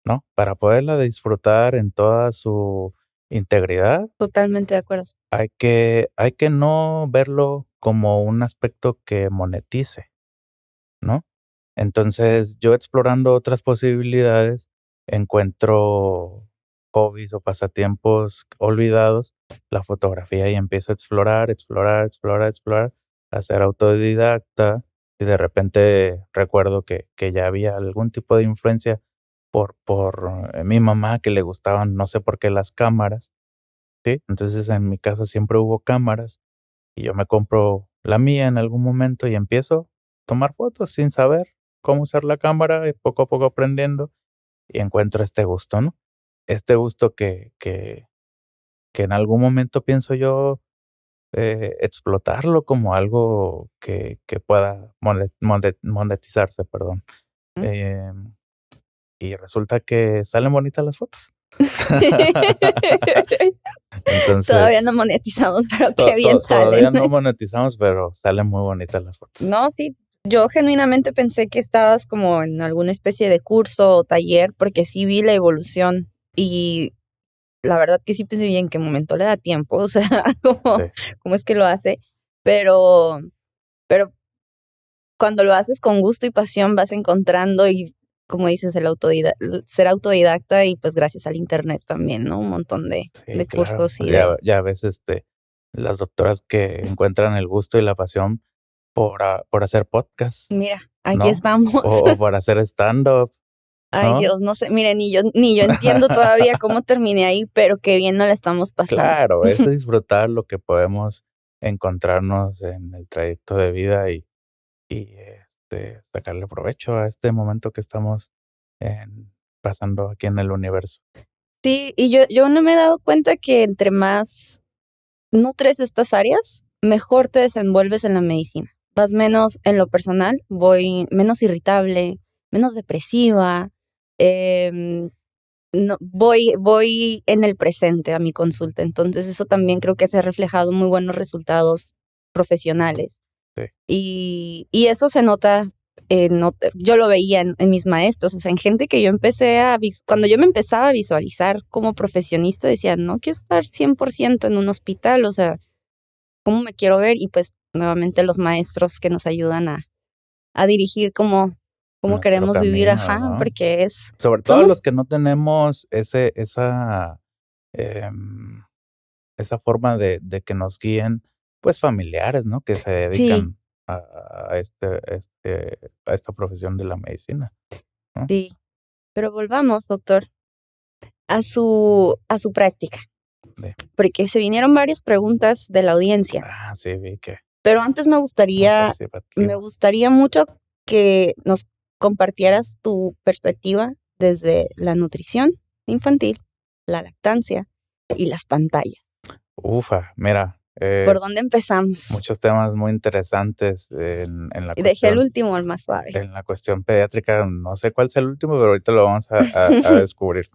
¿no? Para poderla disfrutar en toda su integridad, Totalmente de acuerdo. hay que no verlo como un aspecto que monetice, ¿no? Entonces, yo explorando otras posibilidades, encuentro hobbies o pasatiempos olvidados, la fotografía y empiezo a explorar, explorar, explorar, explorar, a ser autodidacta y de repente recuerdo que ya había algún tipo de influencia por mi mamá que le gustaban, no sé por qué, las cámaras, ¿sí? Entonces en mi casa siempre hubo cámaras y yo me compro la mía en algún momento y empiezo a tomar fotos sin saber cómo usar la cámara y poco a poco aprendiendo y encuentro este gusto, ¿no? Este gusto que en algún momento pienso yo explotarlo como algo que pueda monetizarse, perdón. ¿Mm? Em, y resulta que salen bonitas las fotos. Entonces, Todavía no monetizamos, pero qué bien todavía salen. no monetizamos, pero salen muy bonitas las fotos. No, sí, yo genuinamente pensé que estabas como en alguna especie de curso o taller, porque sí vi la evolución y la verdad que sí pensé bien en qué momento le da tiempo, o sea, Sí, cómo es que lo hace, pero, pero cuando lo haces con gusto y pasión vas encontrando y como dices, ser autodidacta y pues gracias al internet también, ¿no? Un montón sí, de claro. cursos Pues y de, ya ves, las doctoras que encuentran el gusto y la pasión por hacer podcast, mira, aquí ¿no? estamos. O por hacer stand-up, Ay, ¿no? Dios, no sé, mire, ni yo entiendo todavía cómo terminé ahí, pero qué bien no la estamos pasando. Claro, es disfrutar lo que podemos encontrarnos en el trayecto de vida y sacarle provecho a este momento que estamos pasando aquí en el universo. Sí, y yo no me he dado cuenta que entre más nutres estas áreas, mejor te desenvuelves en la medicina. Vas menos en lo personal, voy menos irritable, menos depresiva, em, no, voy en el presente a mi consulta. Entonces eso también creo que se ha reflejado en muy buenos resultados profesionales. Sí, Y eso se nota, yo lo veía en mis maestros, o sea, en gente que yo cuando yo me empezaba a visualizar como profesionista, decía, no quiero estar 100% en un hospital, o sea, ¿cómo me quiero ver? Y pues nuevamente los maestros que nos ayudan a dirigir cómo nuestro queremos vivir, camino, ajá, ¿no? porque Sobre todo somos, los que no tenemos em, esa forma de que nos guíen, pues familiares, ¿no? Que se sí, dedican a esta profesión de la medicina, ¿no? sí, pero volvamos, doctor, a su práctica, De, porque se vinieron varias preguntas de la audiencia. sí, vi que Pero antes muy me participativos. gustaría mucho que nos compartieras tu perspectiva desde la nutrición infantil, la lactancia y las pantallas. Ufa, mira, ¿Por dónde empezamos? muchos temas muy interesantes Y dejé el último, el más suave. en la cuestión pediátrica. No sé cuál es el último, pero ahorita lo vamos a descubrir.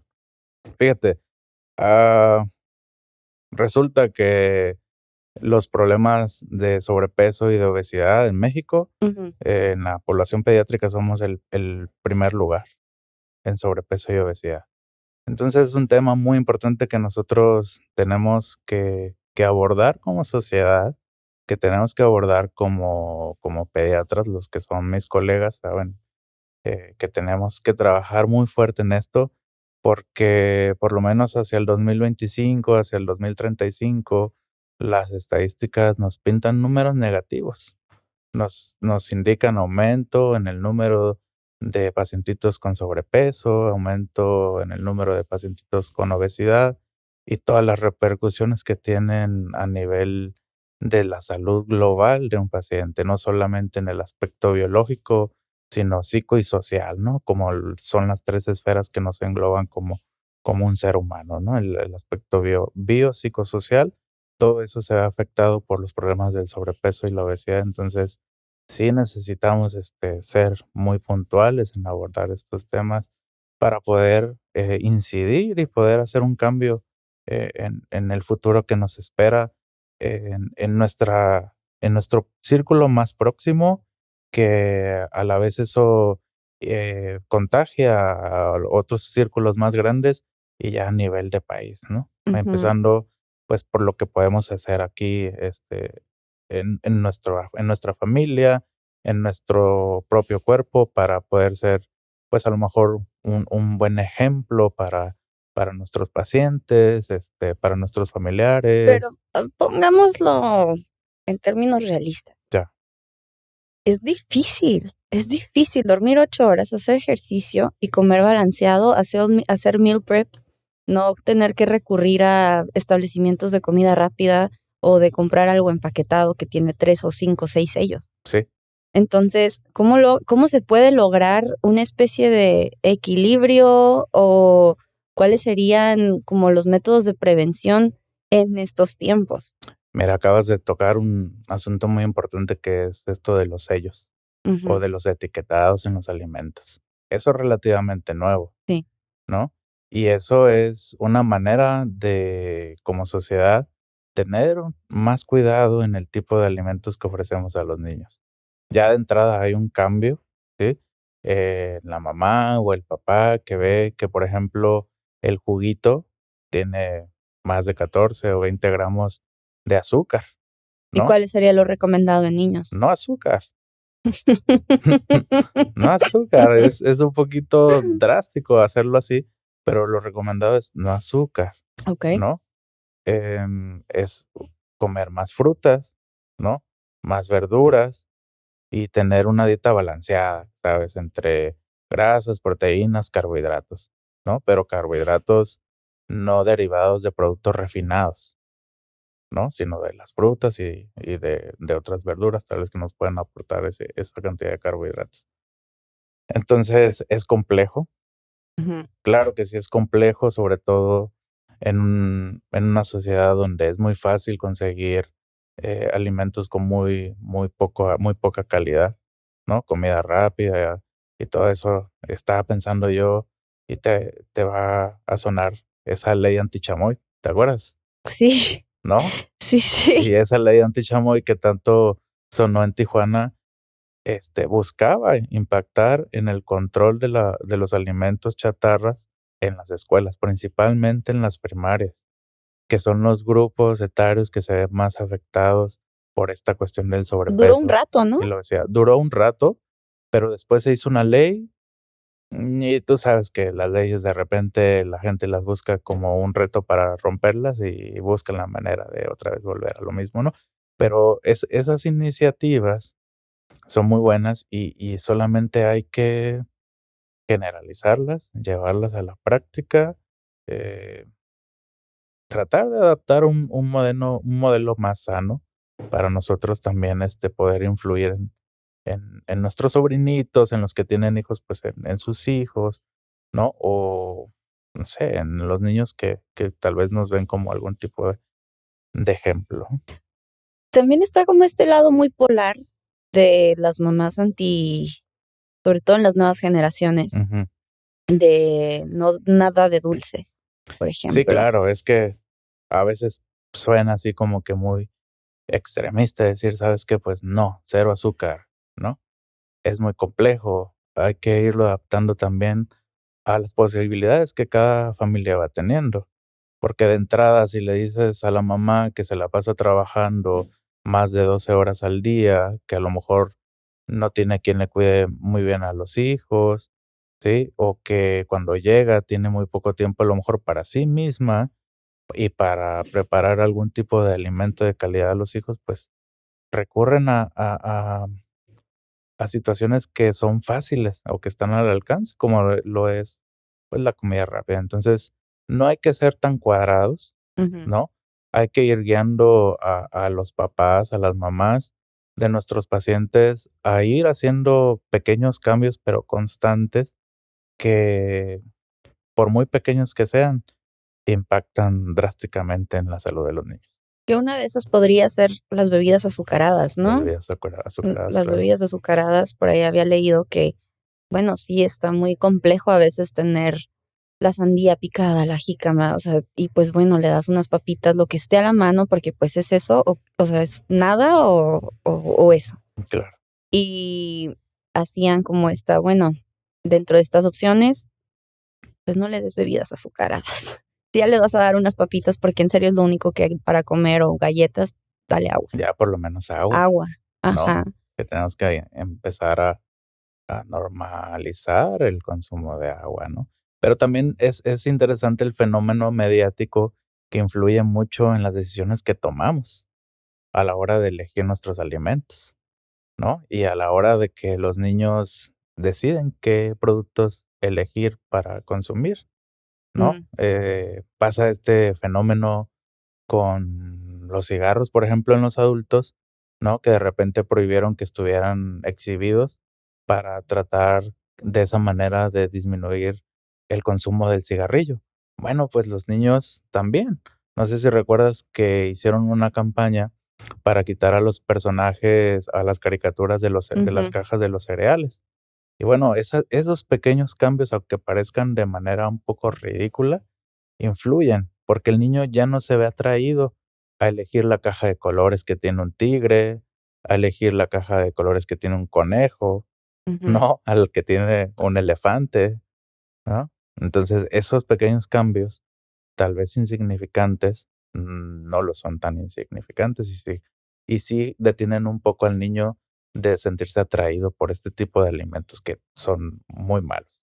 Fíjate, ah, resulta que los problemas de sobrepeso y de obesidad en México, Ujú, en la población pediátrica somos el primer lugar en sobrepeso y obesidad. Entonces es un tema muy importante que nosotros tenemos que abordar como sociedad, que tenemos que abordar como pediatras, los que son mis colegas, saben que tenemos que trabajar muy fuerte en esto, porque por lo menos hacia el 2025, hacia el 2035, las estadísticas nos pintan números negativos. Nos indican aumento en el número de pacientitos con sobrepeso, aumento en el número de pacientitos con obesidad y todas las repercusiones que tienen a nivel de la salud global de un paciente, no solamente en el aspecto biológico, sino psico y social, ¿no? Como son las tres esferas que nos engloban como un ser humano, ¿no? El aspecto biopsicosocial, todo eso se ve afectado por los problemas del sobrepeso y la obesidad. Entonces, sí necesitamos ser muy puntuales en abordar estos temas para poder incidir y poder hacer un cambio en el futuro que nos espera en nuestro círculo más próximo, que a la vez eso contagia a otros círculos más grandes y ya a nivel de país, ¿no? ujú. Empezando pues por lo que podemos hacer aquí en nuestra familia, en nuestro propio cuerpo, para poder ser, pues, a lo mejor un buen ejemplo para nuestros pacientes, para nuestros Pero familiares. pongámoslo en términos realistas. Ya, Es difícil dormir 8 horas, hacer ejercicio y comer balanceado, hacer meal prep, no tener que recurrir a establecimientos de comida rápida o de comprar algo empaquetado que tiene 3 o 5 o 6 sellos. sí. Entonces, ¿cómo se puede lograr una especie de equilibrio o cuáles serían como los métodos de prevención en estos tiempos? Mira, acabas de tocar un asunto muy importante que es esto de los sellos o Ujú, de los etiquetados en los alimentos. Eso es relativamente nuevo, sí. ¿no? Y eso es una manera de, como sociedad, tener más cuidado en el tipo de alimentos que ofrecemos a los niños. Ya de entrada hay un cambio, ¿sí? La mamá o el papá que ve que, por ejemplo, el juguito tiene más de 14 o 20 gramos de azúcar, ¿Y ¿no? cuál sería lo recomendado en niños? No azúcar, no azúcar, es un poquito drástico hacerlo así, pero lo recomendado es no azúcar, Ok. ¿no? Es comer más frutas, ¿no? Más verduras y tener una dieta balanceada, ¿sabes? Entre grasas, proteínas, carbohidratos, ¿no? Pero carbohidratos no derivados de productos refinados, ¿no? Sino de las frutas y de otras verduras, tal vez que nos puedan aportar esa cantidad de carbohidratos. Entonces, es complejo. Ujú. Claro que sí es complejo, sobre todo en una sociedad donde es muy fácil conseguir, alimentos con muy poca calidad, ¿no? Comida rápida y todo eso. Estaba pensando yo, y te va a sonar esa ley antichamoy, ¿te acuerdas? Sí, ¿No? sí, Y sí. esa ley antichamoy que tanto sonó en Tijuana, buscaba impactar en el control de los alimentos chatarras en las escuelas, principalmente en las primarias, que son los grupos etarios que se ven más afectados por esta cuestión del Duró un sobrepeso rato, ¿no? y lo decía. Duró un rato, pero después se hizo una ley, y tú sabes que las leyes de repente la gente las busca como un reto para romperlas y buscan la manera de otra vez volver a lo mismo, ¿no? Pero esas iniciativas son muy buenas y solamente hay que generalizarlas, llevarlas a la práctica, eh, tratar de adaptar un modelo más sano para nosotros también, poder influir en nuestros sobrinitos, en los que tienen hijos, pues, en sus hijos, ¿no? O, no sé, en los niños que tal vez nos ven como algún tipo de ejemplo. También está como este lado muy polar de las mamás sobre todo en las nuevas generaciones, Ujú. de no nada de dulces, por Sí, ejemplo. claro, es que a veces suena así como que muy extremista decir, ¿sabes qué? Pues no, cero azúcar, ¿no? Es muy complejo, hay que irlo adaptando también a las posibilidades que cada familia va teniendo, porque de entrada, si le dices a la mamá que se la pasa trabajando más de 12 horas al día, que a lo mejor no tiene quien le cuide muy bien a los hijos, ¿sí? O que cuando llega tiene muy poco tiempo a lo mejor para sí misma y para preparar algún tipo de alimento de calidad a los hijos, pues recurren a situaciones que son fáciles o que están al alcance, como lo es, pues, la comida rápida. Entonces, no hay que ser tan cuadrados, Ujú. ¿no? Hay que ir guiando a los papás, a las mamás de nuestros pacientes a ir haciendo pequeños cambios, pero constantes, que, por muy pequeños que sean, impactan drásticamente en la salud de los niños. Que una de esas podría ser las bebidas azucaradas, Las ¿no? bebidas azucaradas, Las claro. bebidas azucaradas, por ahí había leído que, bueno, sí está muy complejo a veces tener la sandía picada, la jícama, o sea, y pues bueno, le das unas papitas, lo que esté a la mano, porque pues es eso, o sea, es nada o eso. Claro. Y hacían como esta, bueno, dentro de estas opciones, pues no le des bebidas azucaradas. Si ya le vas a dar unas papitas, porque en serio es lo único que hay para comer o galletas, dale agua. Ya por lo menos agua, Agua, ¿no? ajá. Que tenemos que empezar a normalizar el consumo de agua, ¿no? Pero también es interesante el fenómeno mediático que influye mucho en las decisiones que tomamos a la hora de elegir nuestros alimentos, ¿no? Y a la hora de que los niños deciden qué productos elegir para consumir, ¿no? Mm, Pasa este fenómeno con los cigarros, por ejemplo, en los adultos, ¿no? Que de repente prohibieron que estuvieran exhibidos para tratar de esa manera de disminuir el consumo del cigarrillo. Bueno, pues los niños también. No sé si recuerdas que hicieron una campaña para quitar a los personajes, a las caricaturas de las ujú. cajas de los cereales. Y bueno, esos pequeños cambios, aunque parezcan de manera un poco ridícula, influyen, porque el niño ya no se ve atraído a elegir la caja de colores que tiene un tigre, a elegir la caja de colores que tiene un conejo, Ujú. no, al que tiene un elefante, ¿no? Entonces, esos pequeños cambios, tal vez insignificantes, no lo son tan insignificantes y sí detienen un poco al niño de sentirse atraído por este tipo de alimentos que son muy malos.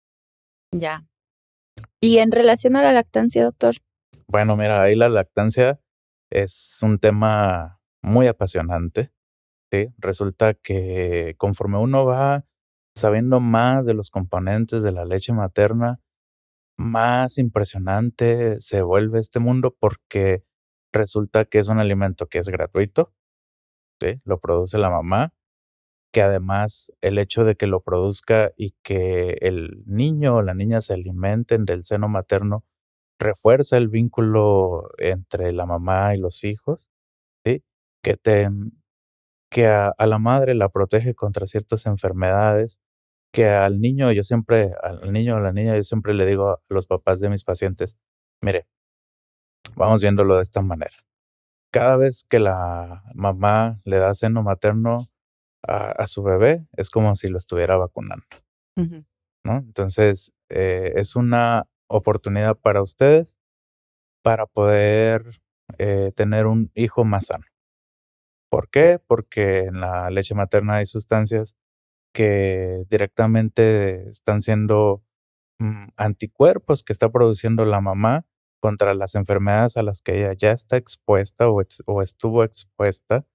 Ya. Y en relación a la lactancia, doctor. Bueno, mira, ahí la lactancia es un tema muy apasionante, ¿sí? Resulta que conforme uno va sabiendo más de los componentes de la leche materna, más impresionante se vuelve este mundo porque resulta que es un alimento que es gratuito, ¿sí? Lo produce la mamá, que además el hecho de que lo produzca y que el niño o la niña se alimenten del seno materno refuerza el vínculo entre la mamá y los hijos, ¿sí? Que te que a la madre la protege contra ciertas enfermedades, que al niño o a la niña, yo siempre le digo a los papás de mis pacientes, mire, vamos viéndolo de esta manera. Cada vez que la mamá le da seno materno a su bebé, es como si lo estuviera vacunando, Ujú. ¿no? Entonces, es una oportunidad para ustedes para poder tener un hijo más sano. ¿Por qué? Porque en la leche materna hay sustancias que directamente están siendo anticuerpos que está produciendo la mamá contra las enfermedades a las que ella ya está expuesta o estuvo expuesta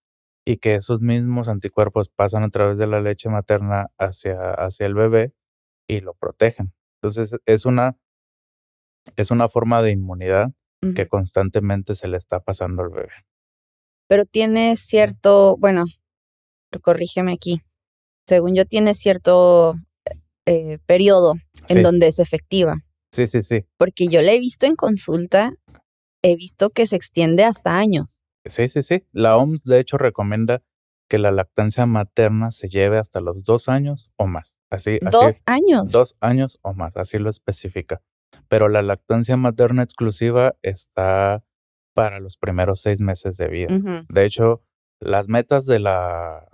y que esos mismos anticuerpos pasan a través de la leche materna hacia el bebé y lo protegen. Entonces es una forma de inmunidad que Ujú. constantemente se le está pasando al bebé. Pero tiene cierto, bueno, corrígeme aquí. Según yo, tiene cierto periodo en Sí, donde es efectiva. sí, sí, sí. Porque yo la he visto en consulta, he visto que se extiende hasta años. Sí, sí, sí. La OMS, de hecho, recomienda que la lactancia materna se lleve hasta los 2 años o más. Así, 2 años. 2 años o más, así lo especifica. Pero la lactancia materna exclusiva está para los primeros 6 meses de vida. Ujú. De hecho, las metas de la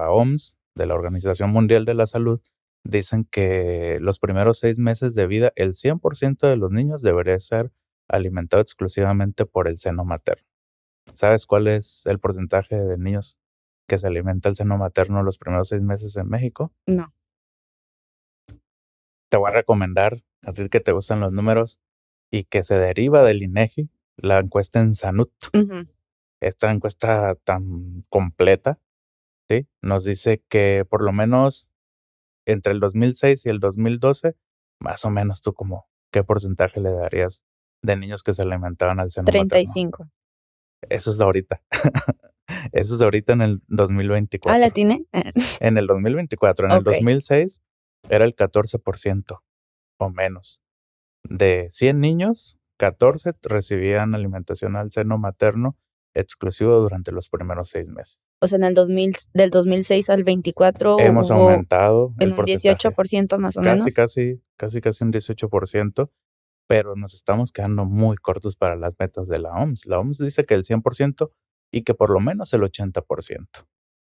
OMS, de la Organización Mundial de la Salud, dicen que los primeros 6 meses de vida, el 100% de los niños debería ser alimentado exclusivamente por el seno materno. ¿Sabes cuál es el porcentaje de niños que se alimenta el seno materno los primeros 6 meses en México? No. Te voy a recomendar, a ti que te gustan los números y que se deriva del INEGI, la encuesta en Sanut. Ujú. Esta encuesta tan completa, ¿sí? Nos dice que por lo menos entre el 2006 y el 2012, más o menos tú como, ¿qué porcentaje le darías de niños que se alimentaban al seno treinta y materno? cinco Eso es de ahorita. Eso es de ahorita en el Ah, ¿la 2024. tiene? En el 2024, en el Ok. 2006 era el 14% o menos. De 100 niños, 14 recibían alimentación al seno materno exclusivo durante los primeros 6 meses. O sea, del 2006 al 24 Hemos hubo aumentado en el un porcentaje, 18% más o casi, menos. casi, casi, casi un 18%, pero nos estamos quedando muy cortos para las metas de la OMS. La OMS dice que el 100% y que por lo menos el 80%.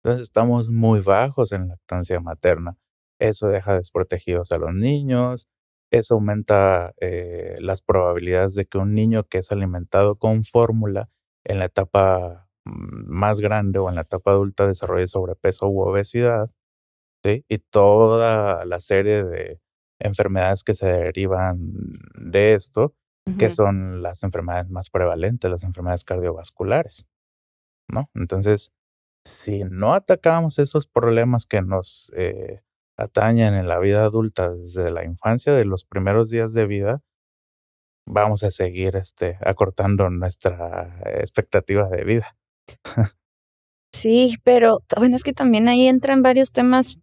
Entonces estamos muy bajos en lactancia materna. Eso deja desprotegidos a los niños, eso aumenta las probabilidades de que un niño que es alimentado con fórmula en la etapa más grande o en la etapa adulta desarrolle sobrepeso u obesidad, ¿sí? Y toda la serie de enfermedades que se derivan de esto, que Ujú. son las enfermedades más prevalentes, las enfermedades cardiovasculares, ¿no? Entonces, si no atacamos esos problemas que nos atañen en la vida adulta desde la infancia, de los primeros días de vida, vamos a seguir acortando nuestra expectativa de vida. Sí, pero bueno, es que también ahí entran varios temas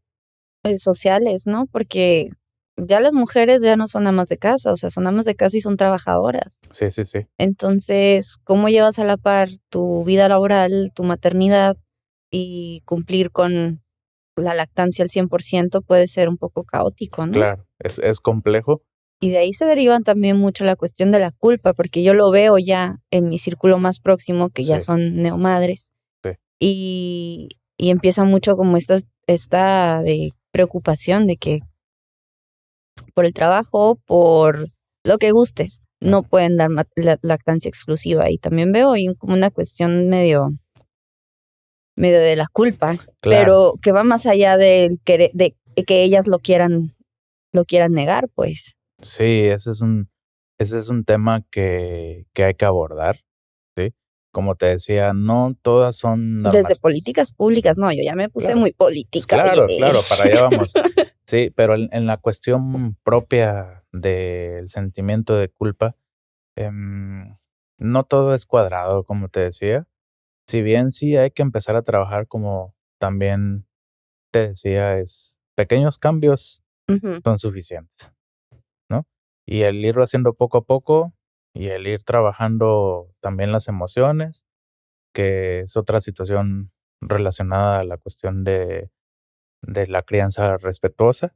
sociales, ¿no? Porque ya las mujeres ya no son amas de casa, o sea, son amas de casa y son trabajadoras. Sí, sí, sí. Entonces, ¿cómo llevas a la par tu vida laboral, tu maternidad y cumplir con la lactancia al 100% puede ser un poco caótico, ¿no? Claro, es complejo. Y de ahí se derivan también mucho la cuestión de la culpa, porque yo lo veo ya en mi círculo más próximo, que ya Sí, son neomadres, sí, y empieza mucho como esta de preocupación de que por el trabajo, por lo que gustes, no pueden dar lactancia exclusiva. Y también veo ahí como una cuestión medio de la culpa, claro. pero que va más allá del de que ellas lo quieran negar, pues. Sí, ese es un tema que hay que abordar, ¿sí? Como te decía, no todas son Desde normales. políticas públicas, no, yo ya me puse Claro, muy política, claro, oye. claro, para allá vamos. Sí, pero en la cuestión propia del sentimiento de culpa, em, no todo es cuadrado, como te decía. Si bien sí hay que empezar a trabajar, como también te decía, pequeños cambios Ujú. son suficientes, ¿no? Y el irlo haciendo poco a poco y el ir trabajando también las emociones, que es otra situación relacionada a la cuestión de la crianza respetuosa,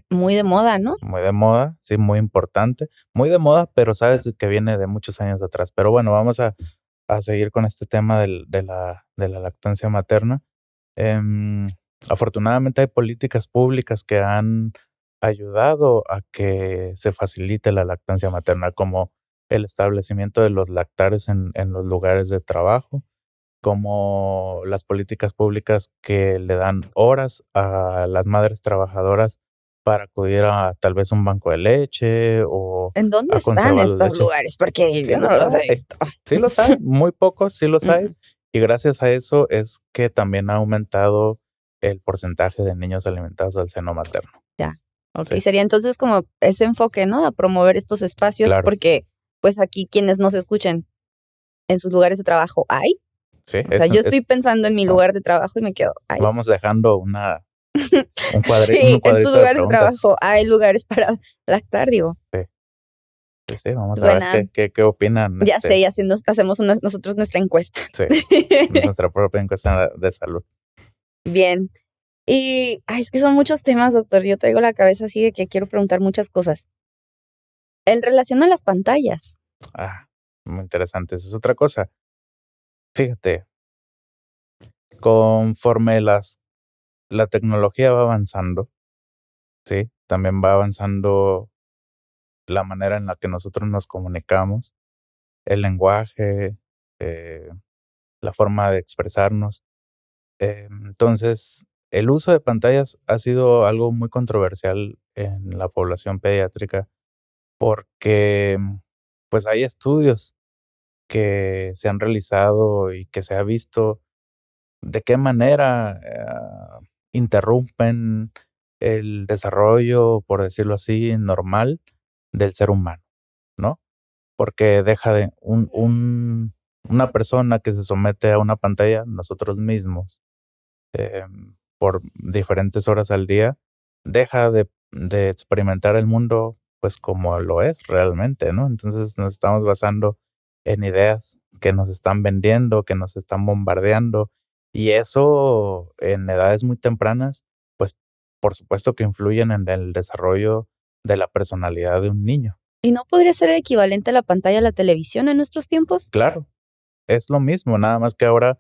Muy de moda, ¿no? muy de moda, sí, muy importante, muy de moda, pero sabes que viene de muchos años atrás. Pero bueno, vamos a seguir con este tema de la lactancia materna. Em, Afortunadamente hay políticas públicas que han ayudado a que se facilite la lactancia materna, como el establecimiento de los lactarios en los lugares de trabajo, como las políticas públicas que le dan horas a las madres trabajadoras para acudir a tal vez un banco de leche o ¿En dónde a están conservar las estos leches. lugares? Porque Sí yo no los los he hay, visto. sí los hay, muy pocos sí los hay. Mm, Y gracias a eso es que también ha aumentado el porcentaje de niños alimentados al seno materno. ya. Ok, Sí, sería entonces como ese enfoque, ¿no? A promover estos espacios, claro. porque pues aquí quienes nos escuchen en sus lugares de trabajo hay. Sí, O sea, yo estoy pensando en mi va- lugar de trabajo y me quedo, hay. vamos dejando un Sí, en sus cuadrito de lugares de preguntas. trabajo hay lugares para lactar, digo. Sí, sí, sí, vamos a ver Suena, qué opinan, ya sé, y así hacemos nosotros nuestra encuesta. sí, nuestra propia encuesta de salud. Bien. Y ay, es que son muchos temas, doctor. Yo traigo la cabeza así de que quiero preguntar muchas cosas. En relación a las pantallas. Ah, muy interesante. Esa es otra cosa. Fíjate, conforme la tecnología va avanzando, sí, también va avanzando la manera en la que nosotros nos comunicamos, el lenguaje, eh, la forma de expresarnos. Entonces, el uso de pantallas ha sido algo muy controversial en la población pediátrica porque, pues, hay estudios que se han realizado y que se ha visto de qué manera interrumpen el desarrollo, por decirlo así, normal del ser humano, ¿no? Porque deja de una persona que se somete a una pantalla, nosotros mismos, por diferentes horas al día, deja de experimentar el mundo pues como lo es realmente, ¿no? Entonces nos estamos basando en ideas que nos están vendiendo, que nos están bombardeando, y eso en edades muy tempranas, pues por supuesto que influyen en el desarrollo de la personalidad de un niño. ¿Y no podría ser el equivalente a la pantalla a la televisión en nuestros tiempos? Claro, es lo mismo, nada más que ahora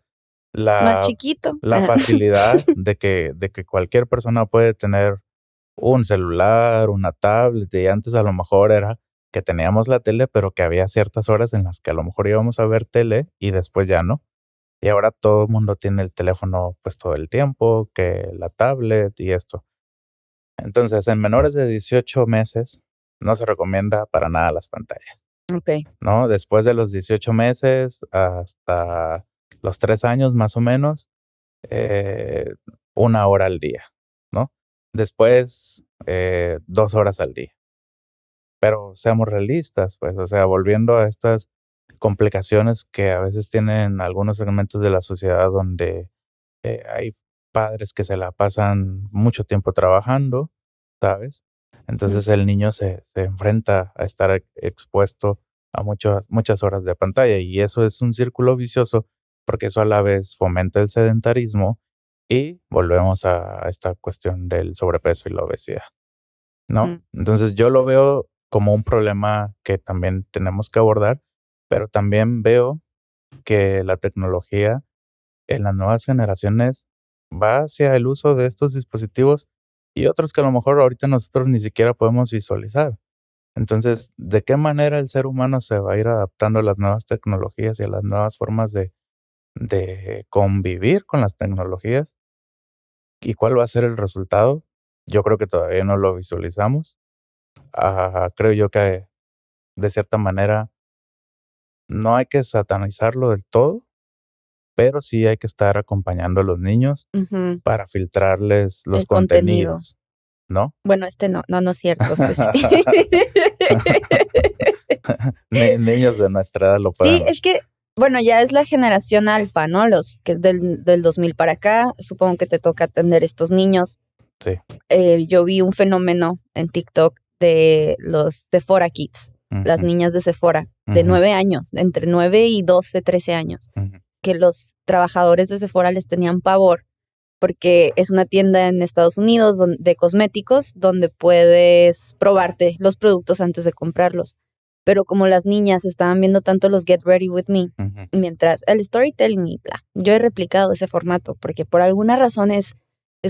Más la, chiquito. la facilidad de que cualquier persona puede tener un celular, una tablet, y antes a lo mejor era que teníamos la tele, pero que había ciertas horas en las que a lo mejor íbamos a ver tele y después ya no. Y ahora todo el mundo tiene el teléfono pues todo el tiempo, que la tablet y esto. Entonces, en menores de 18 meses no se recomienda para nada las pantallas, Ok. ¿no? Después de los 18 meses hasta los 3 años más o menos, eh, 1 hora al día, ¿no? Después, 2 horas al día. Pero seamos realistas, pues, o sea, volviendo a estas complicaciones que a veces tienen algunos segmentos de la sociedad donde hay padres que se la pasan mucho tiempo trabajando, ¿sabes? Mm. Entonces el niño se enfrenta a estar expuesto a muchas horas de pantalla y eso es un círculo vicioso porque eso a la vez fomenta el sedentarismo y volvemos a esta cuestión del sobrepeso y la obesidad, ¿no? Entonces yo lo veo como un problema que también tenemos que abordar, pero también veo que la tecnología en las nuevas generaciones va hacia el uso de estos dispositivos y otros que a lo mejor ahorita nosotros ni siquiera podemos visualizar. Entonces, ¿de qué manera el ser humano se va a ir adaptando a las nuevas tecnologías y a las nuevas formas de convivir con las tecnologías? ¿Y cuál va a ser el resultado? Yo creo que todavía no lo visualizamos. Creo yo que de cierta manera no hay que satanizarlo del todo, pero sí hay que estar acompañando a los niños Ujú. para filtrarles los El contenido. contenidos, ¿no? Bueno, no es cierto, sí. Niños de nuestra edad lo Sí, pueden ver. es que, bueno, ya es la generación alfa, ¿no? Los que del 2000 para acá, supongo que te toca atender estos niños. Sí. Yo vi un fenómeno en TikTok de los Sephora Kids, las Ujú, niñas de Sephora, de ujú, 9 años, entre 9 y 12, 13 años, ujú, que los trabajadores de Sephora les tenían pavor porque es una tienda en Estados Unidos de cosméticos donde puedes probarte los productos antes de comprarlos. Pero como las niñas estaban viendo tanto los Get Ready With Me, ujú, mientras el storytelling y bla, yo he replicado ese formato porque por alguna razón es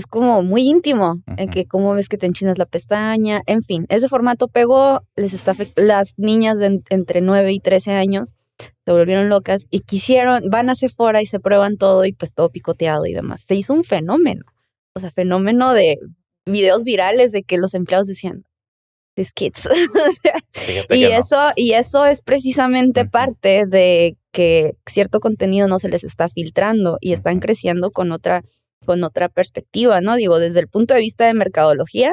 como muy íntimo, en ujú. que cómo ves que te enchinas la pestaña, en fin, ese formato pegó, las niñas de entre 9 y 13 años se volvieron locas y van a Sephora y se prueban todo y pues todo picoteado y demás. Se hizo un fenómeno, o sea, fenómeno de videos virales de que los empleados decían, these kids. O sea, Fíjate que no. y eso es precisamente Ujú, parte de que cierto contenido no se les está filtrando y están ujú. creciendo con otra perspectiva, ¿no? Digo, desde el punto de vista de mercadología,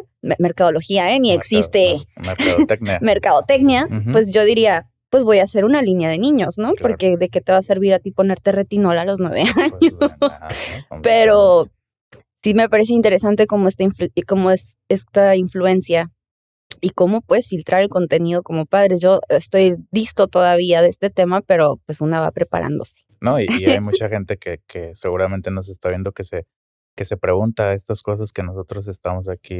ni existe Mercadotecnia. mercadotecnia, Ujú. pues yo diría, pues voy a hacer una línea de niños, ¿no? Claro. Porque de qué te va a servir a ti ponerte retinol a los 9 años. Pues de nada, Pero completamente. sí me parece interesante cómo es esta influencia y cómo puedes filtrar el contenido como padres. Yo estoy disto todavía de este tema, pero pues una va preparándose. No, y hay mucha gente que seguramente nos está viendo que se pregunta estas cosas que nosotros estamos aquí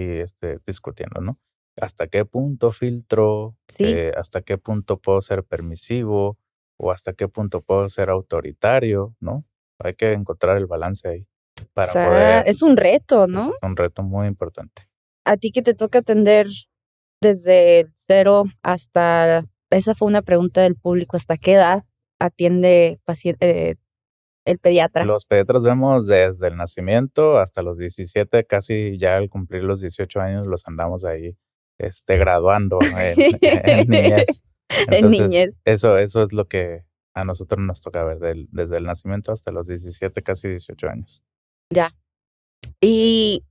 discutiendo, ¿no? ¿Hasta qué punto filtro? Sí, ¿Hasta qué punto puedo ser permisivo? ¿O hasta qué punto puedo ser autoritario? ¿No? Hay que encontrar el balance ahí o para sea, poder, es un reto, es ¿no? un reto muy importante. A ti que te toca atender desde cero hasta, esa fue una pregunta del público, ¿hasta qué edad atiende el pediatra? Los pediatras vemos desde el nacimiento hasta los 17, casi ya al cumplir los 18 años los andamos ahí, graduando en niñez. En Entonces, niñez, eso es lo que a nosotros nos toca ver desde el nacimiento hasta los 17, casi 18 años. ya. Y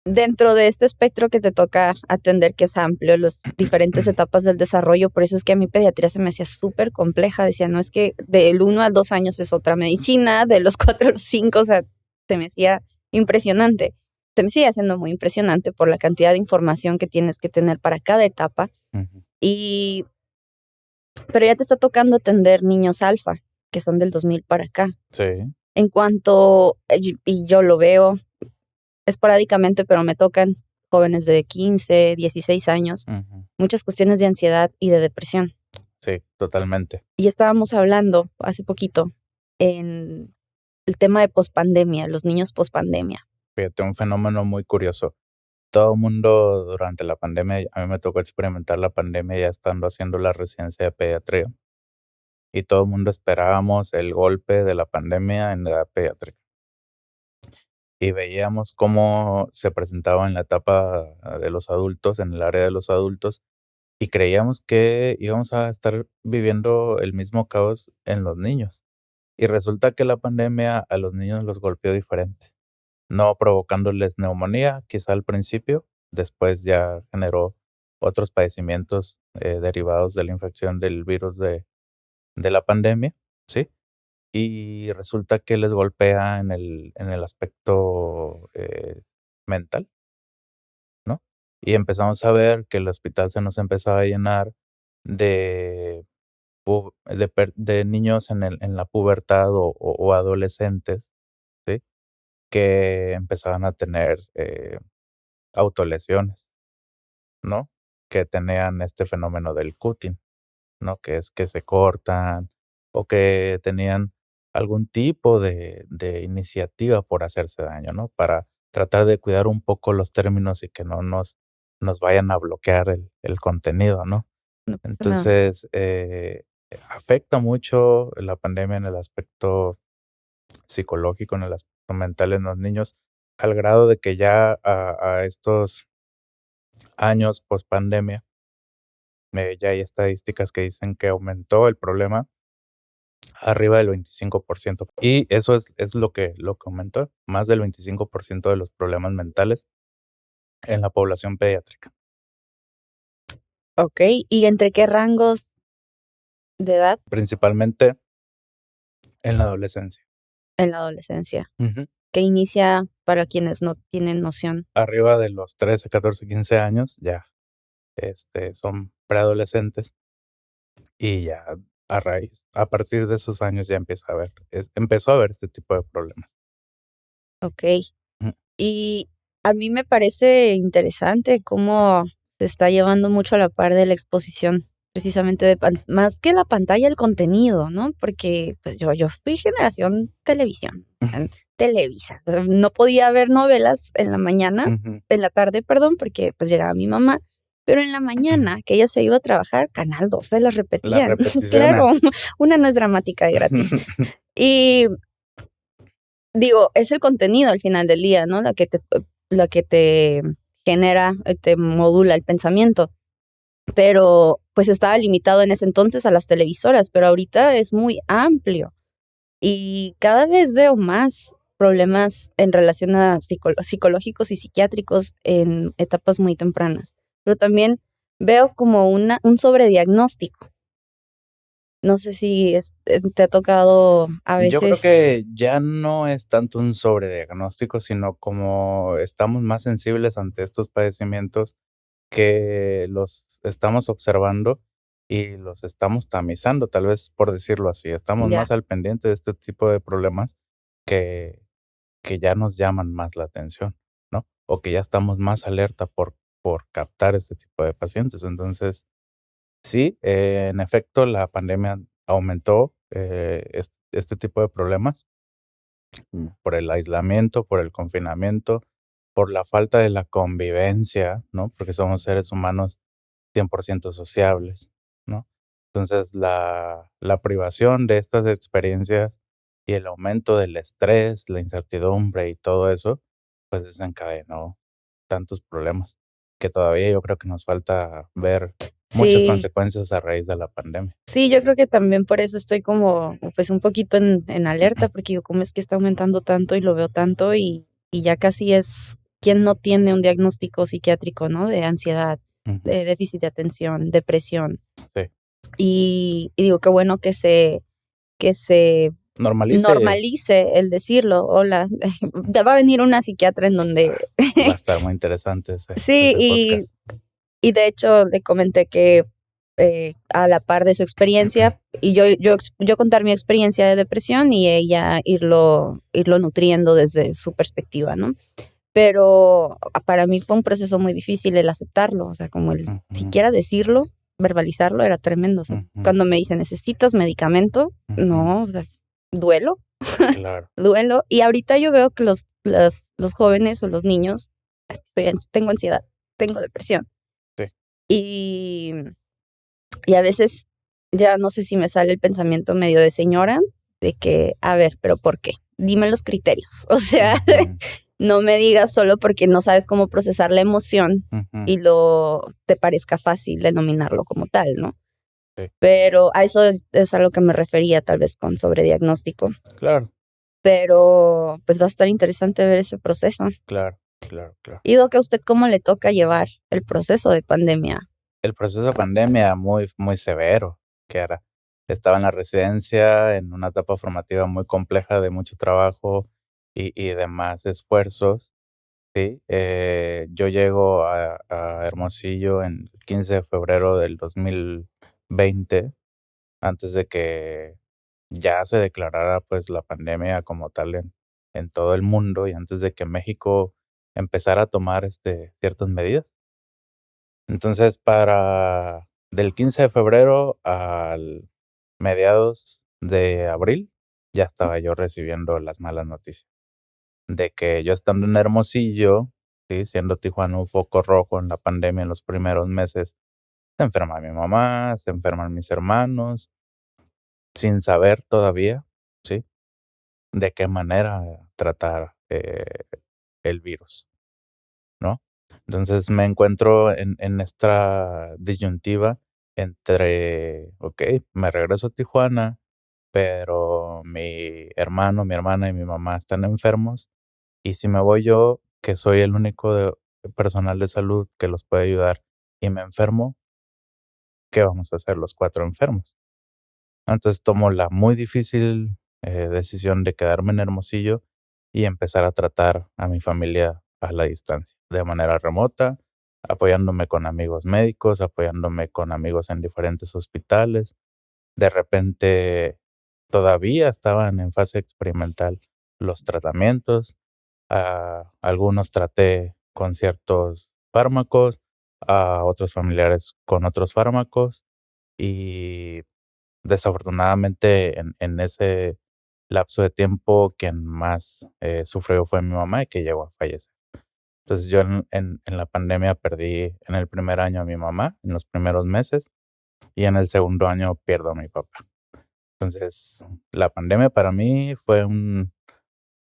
dentro de este espectro que te toca atender, que es amplio, las diferentes etapas del desarrollo, por eso es que a mí pediatría se me hacía súper compleja. Decía, no es que del 1 a 2 años es otra medicina, de los 4 a los 5, o sea, se me hacía impresionante. Se me sigue haciendo muy impresionante por la cantidad de información que tienes que tener para cada etapa. Ujú. Y, pero ya te está tocando atender niños alfa, que son del 2000 para acá. Sí. En cuanto, y yo lo veo esporádicamente, pero me tocan jóvenes de 15, 16 años, Ujú. muchas cuestiones de ansiedad y de depresión. Sí, totalmente. Y estábamos hablando hace poquito en el tema de pospandemia, los niños pospandemia. Fíjate, un fenómeno muy curioso. Todo el mundo durante la pandemia, a mí me tocó experimentar la pandemia ya estando haciendo la residencia de pediatría. Y todo el mundo esperábamos el golpe de la pandemia en la edad pediátrica. Y veíamos cómo se presentaba en la etapa de los adultos, en el área de los adultos, y creíamos que íbamos a estar viviendo el mismo caos en los niños. Y resulta que la pandemia a los niños los golpeó diferente, no provocándoles neumonía, quizá al principio, después ya generó otros padecimientos derivados de la infección del virus de la pandemia, ¿sí? Y resulta que les golpea en el aspecto, mental, ¿no? Y empezamos a ver que el hospital se nos empezaba a llenar de de niños en la pubertad o adolescentes, ¿sí? que empezaban a tener autolesiones, ¿no? Que tenían este fenómeno del cutting, ¿no? Que es que se cortan o que tenían algún tipo de iniciativa por hacerse daño, ¿no? Para tratar de cuidar un poco los términos y que no nos vayan a bloquear el contenido, ¿no? No pasa nada. Entonces, afecta mucho la pandemia en el aspecto psicológico, en el aspecto mental en los niños, al grado de que ya a estos años post pandemia, ya hay estadísticas que dicen que aumentó el problema arriba del 25%. Y eso es lo que aumentó, más del 25% de los problemas mentales en la población pediátrica, Ok, ¿y entre qué rangos de edad principalmente en la adolescencia. en la adolescencia? Ujú. Que inicia, para quienes no tienen noción. Arriba de los 13, 14, 15 años, ya son preadolescentes y ya a partir de esos años ya empezó a haber este tipo de problemas. Ok. Ujú. Y a mí me parece interesante cómo se está llevando mucho a la par de la exposición, precisamente más que la pantalla, el contenido, ¿no? Porque pues yo fui generación televisión, en Televisa. No podía ver novelas en la mañana, Ujú. en la tarde, perdón, porque pues llegaba mi mamá. Pero en la mañana, que ella se iba a trabajar, Canal 12 las Las repetían. Claro, repeticiones. una no es dramática y gratis. Y digo, es el contenido al final del día, ¿no? La que te genera, te modula el pensamiento. Pero pues estaba limitado en ese entonces a las televisoras, pero ahorita es muy amplio. Y cada vez veo más problemas en relación a psicológicos y psiquiátricos en etapas muy tempranas. Pero también veo como un sobrediagnóstico. No sé si te ha tocado a Yo creo veces. que ya no es tanto un sobrediagnóstico, sino como estamos más sensibles ante estos padecimientos que los estamos observando y los estamos tamizando, tal vez por decirlo así. Estamos Ya. más al pendiente de este tipo de problemas que que ya nos llaman más la atención, ¿no? O que ya estamos más alerta por captar este tipo de pacientes. Entonces, sí, en efecto, la pandemia aumentó, este tipo de problemas, por el aislamiento, por el confinamiento, por la falta de la convivencia, ¿no? Porque somos seres humanos 100% sociables, ¿no? Entonces, la privación de estas experiencias y el aumento del estrés, la incertidumbre y todo eso, pues desencadenó tantos problemas que todavía yo creo que nos falta ver muchas Sí, consecuencias a raíz de la pandemia. sí, yo creo que también por eso estoy como, pues un poquito en alerta, porque digo, ¿cómo es que está aumentando tanto y lo veo tanto? Y ya casi es quien no tiene un diagnóstico psiquiátrico, ¿no? De ansiedad, Ujú. de déficit de atención, depresión. Sí. Y digo, qué bueno que se Normalice, normalice el decirlo. Hola, ya va a venir una psiquiatra en donde. va a estar muy interesante ese Sí, ese y podcast. Y de hecho le comenté que a la par de su experiencia, y yo contar mi experiencia de depresión y ella irlo nutriendo desde su perspectiva, ¿no? Pero para mí fue un proceso muy difícil el aceptarlo, o sea, como el Ujú, siquiera decirlo, verbalizarlo era tremendo. O sea, ujú, cuando me dice, ¿necesitas medicamento? ujú. No, o sea, duelo, Claro, duelo. Y ahorita yo veo que los jóvenes o los niños, tengo ansiedad, tengo depresión. sí. Y, y a veces ya no sé si me sale el pensamiento medio de señora, de que, a ver, pero ¿por qué? Dime los criterios. O sea, Ujú, no me digas solo porque no sabes cómo procesar la emoción ujú, y te parezca fácil denominarlo como tal, ¿no? sí. Pero a eso es a lo que me refería tal vez con sobrediagnóstico. Claro, Pero pues va a estar interesante ver ese proceso. claro, claro, claro. Y Doc, ¿a usted cómo le toca llevar el proceso de pandemia? El proceso de pandemia muy, muy severo, que era estaba en la residencia, en una etapa formativa muy compleja de mucho trabajo y demás esfuerzos, ¿sí? Yo llego a Hermosillo en el 15 de febrero del 2020, antes de que ya se declarara, pues, la pandemia como tal en todo el mundo y antes de que México empezara a tomar ciertas medidas. Entonces, para del 15 de febrero al mediados de abril, ya estaba yo recibiendo las malas noticias de que yo estando en Hermosillo, ¿sí? Siendo Tijuana un foco rojo en la pandemia en los primeros meses, se enferma mi mamá, se enferman mis hermanos, sin saber todavía, ¿sí? De qué manera tratar el virus, ¿no? Entonces me encuentro en esta disyuntiva entre, ok, me regreso a Tijuana, pero mi hermano, mi hermana y mi mamá están enfermos. Y si me voy yo, que soy el único personal de salud que los puede ayudar y me enfermo, ¿qué vamos a hacer los cuatro enfermos? Entonces tomo la muy difícil decisión de quedarme en Hermosillo y empezar a tratar a mi familia a la distancia, de manera remota, apoyándome con amigos médicos, apoyándome con amigos en diferentes hospitales. De repente todavía estaban en fase experimental los tratamientos. Algunos traté con ciertos fármacos, a otros familiares con otros fármacos y desafortunadamente en ese lapso de tiempo quien más sufrió fue mi mamá y que llegó a fallecer. Entonces yo en la pandemia perdí en el primer año a mi mamá, en los primeros meses, y en el segundo año pierdo a mi papá. Entonces la pandemia para mí fue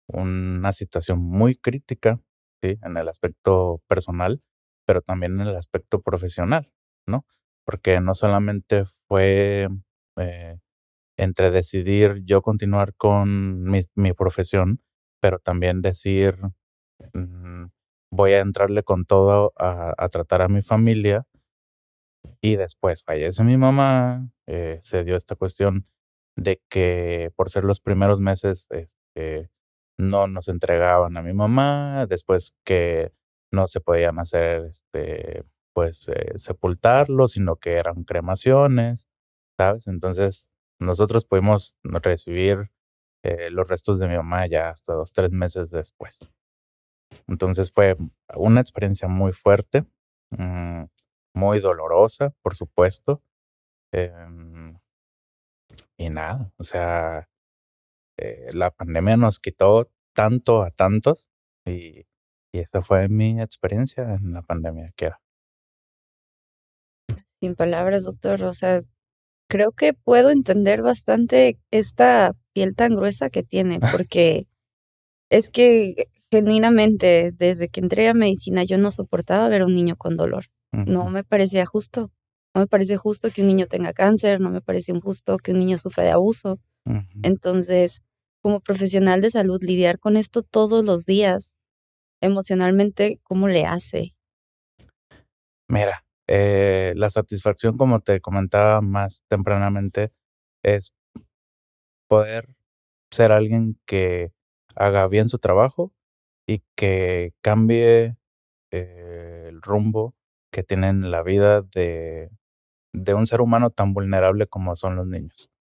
una situación muy crítica, ¿sí? En el aspecto personal, pero también en el aspecto profesional, ¿no? Porque no solamente fue eh, entre decidir yo continuar con mi profesión, pero también decir, mm, voy a entrarle con todo a tratar a mi familia y después fallece mi mamá, se dio esta cuestión de que por ser los primeros meses, no nos entregaban a mi mamá, después que no se podían hacer, pues, sepultarlo, sino que eran cremaciones, ¿sabes? Entonces, nosotros pudimos recibir, los restos de mi mamá ya hasta 2, 3 meses después. Entonces, fue una experiencia muy fuerte, mm, muy dolorosa, por supuesto, em, y nada, o sea, la pandemia nos quitó tanto a tantos y y esa fue mi experiencia en la pandemia, que era. Sin palabras, doctor. O sea, creo que puedo entender bastante esta piel tan gruesa que tiene, porque es que genuinamente desde que entré a medicina yo no soportaba ver a un niño con dolor. No Ujú, me parecía justo. No me parece justo que un niño tenga cáncer, no me parece justo que un niño sufra de abuso. ujú. Entonces, como profesional de salud, lidiar con esto todos los días, emocionalmente, ¿cómo le hace? Mira, la satisfacción, como te comentaba más tempranamente, es poder ser alguien que haga bien su trabajo y que cambie, el rumbo que tiene en la vida de un ser humano tan vulnerable como son los niños,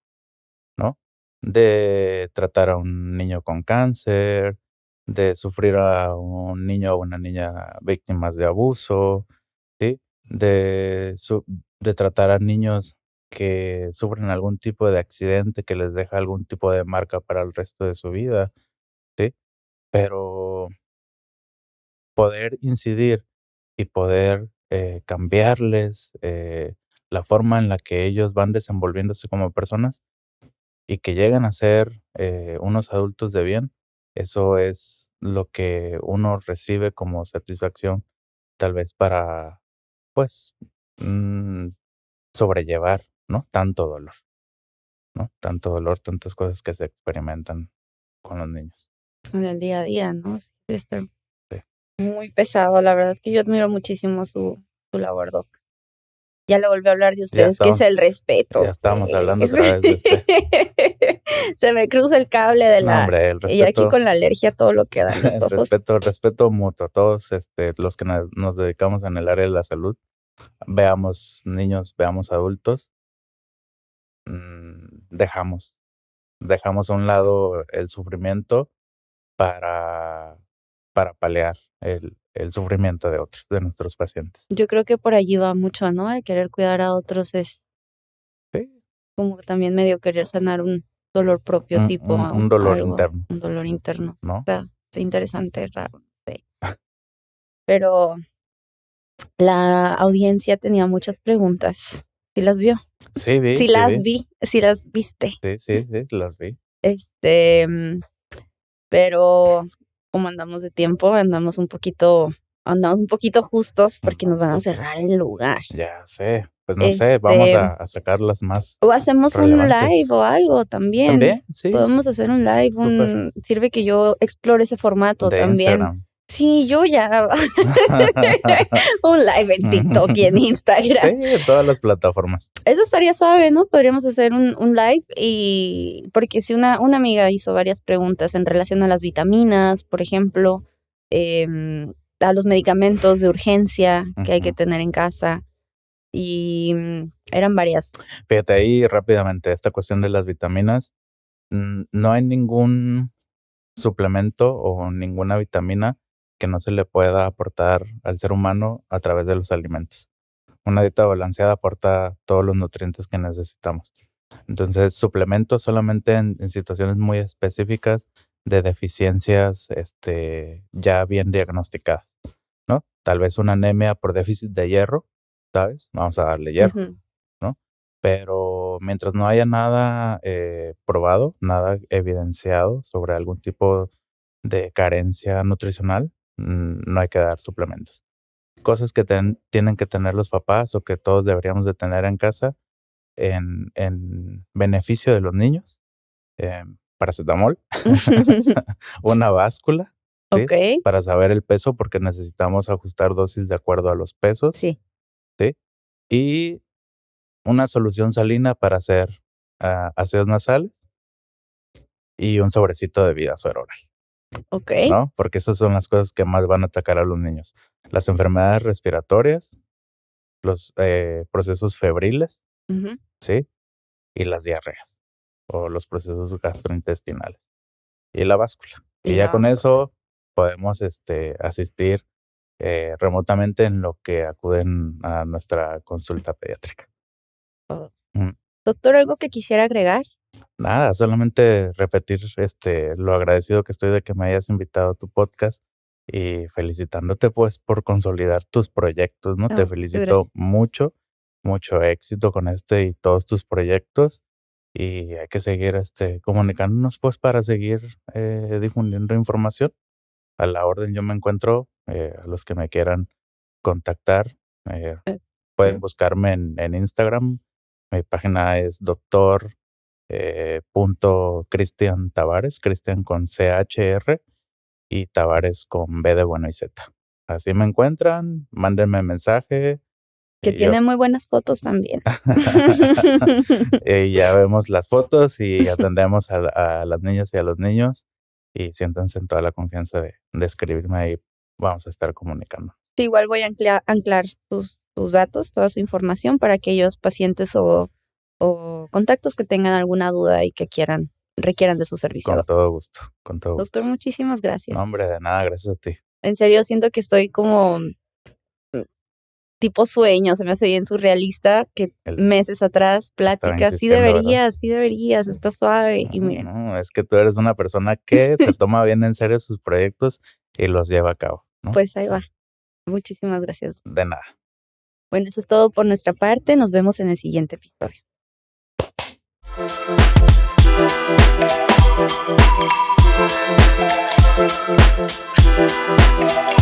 ¿no? De tratar a un niño con cáncer, de sufrir a un niño o una niña víctimas de abuso, ¿sí? De tratar a niños que sufren algún tipo de accidente que les deja algún tipo de marca para el resto de su vida, ¿sí? Pero poder incidir y poder, cambiarles, la forma en la que ellos van desenvolviéndose como personas y que lleguen a ser, unos adultos de bien, eso es lo que uno recibe como satisfacción, tal vez para, pues, mm, sobrellevar, ¿no? Tanto dolor, ¿no? Tanto dolor, tantas cosas que se experimentan con los niños. En el día a día, ¿no? Sí, debe estar Sí. muy pesado. La verdad que yo admiro muchísimo su labor, doc. Ya le volvió a hablar de Ya ustedes, que es estamos el ya respeto. estábamos hablando otra vez de Se me cruza el cable de no, la... hombre, el Y aquí respeto con la alergia todo lo que dan los ojos. el respeto mutuo. Todos, los que nos dedicamos en el área de la salud, veamos niños, veamos adultos, dejamos a un lado el sufrimiento para paliar el sufrimiento de otros, de nuestros pacientes. Yo creo que por allí va mucho, ¿no? El querer cuidar a otros es Sí, como también medio querer sanar un dolor propio, tipo un dolor algo, interno, un dolor interno. ¿no? Está interesante, raro, no sé. Pero la audiencia tenía muchas preguntas. ¿Sí las vio? Sí, vi, Sí sí las vi. vi, sí las viste. Sí, las vi. Pero como andamos de tiempo, andamos un poquito justos porque nos van a Justos. cerrar el lugar. Ya sé. Pues no sé, vamos a sacar las más O hacemos un relevantes. live o algo también. También, sí. Podemos hacer un live, Súper. sirve que yo explore ese formato De también. Instagram. Sí, yo ya. Un live en TikTok y en Instagram. Sí, en todas las plataformas. Eso estaría suave, ¿no? Podríamos hacer un live y porque si una amiga hizo varias preguntas en relación a las vitaminas, por ejemplo, a los medicamentos de urgencia que hay que tener en casa y eran varias. Fíjate ahí rápidamente, esta cuestión de las vitaminas, no hay ningún suplemento o ninguna vitamina que no se le pueda aportar al ser humano a través de los alimentos. Una dieta balanceada aporta todos los nutrientes que necesitamos. Entonces, suplementos solamente en situaciones muy específicas de deficiencias ya bien diagnosticadas, ¿no? Tal vez una anemia por déficit de hierro, ¿sabes? Vamos a darle hierro, ¿no? Pero mientras no haya nada probado, nada evidenciado sobre algún tipo de carencia nutricional, no hay que dar suplementos. Cosas que tienen que tener los papás o que todos deberíamos de tener en casa en beneficio de los niños. Paracetamol, una báscula, ¿sí? Ok. Para saber el peso porque necesitamos ajustar dosis de acuerdo a los pesos. Sí. ¿Sí? Y una solución salina para hacer ácidos nasales y un sobrecito de Vidasor oral. Ok. ¿No? Porque esas son las cosas que más van a atacar a los niños. Las enfermedades respiratorias, los procesos febriles, ¿sí? Y las diarreas o los procesos gastrointestinales y la báscula. Y ya con eso podemos asistir remotamente en lo que acuden a nuestra consulta pediátrica. Doctor, ¿algo que quisiera agregar? Nada, solamente repetir lo agradecido que estoy de que me hayas invitado a tu podcast y felicitándote pues por consolidar tus proyectos, ¿no? Te felicito mucho, mucho éxito con y todos tus proyectos y hay que seguir comunicándonos pues para seguir difundiendo información. A la orden yo me encuentro, a los que me quieran contactar, pueden buscarme en Instagram. Mi página es doctor Cristian Tavares, Cristian con CHR y Tavares con B de bueno y Z. Así me encuentran, mándenme mensaje. Que tiene muy buenas fotos también. Y ya vemos las fotos y atendemos a las niñas y a los niños y siéntanse en toda la confianza de escribirme ahí. Vamos a estar comunicando. Sí, igual voy a anclar sus datos, toda su información para aquellos pacientes o contactos que tengan alguna duda y que requieran de su servicio. Con todo gusto, con todo gusto. Doctor, muchísimas gracias. No, hombre, de nada, gracias a ti. En serio, siento que estoy como tipo sueño, se me hace bien surrealista que meses atrás pláticas, sí deberías, está suave. Y miren. No, es que tú eres una persona que se toma bien en serio sus proyectos y los lleva a cabo, ¿no? Pues ahí va. Muchísimas gracias. De nada. Bueno, eso es todo por nuestra parte. Nos vemos en el siguiente episodio. Thank you.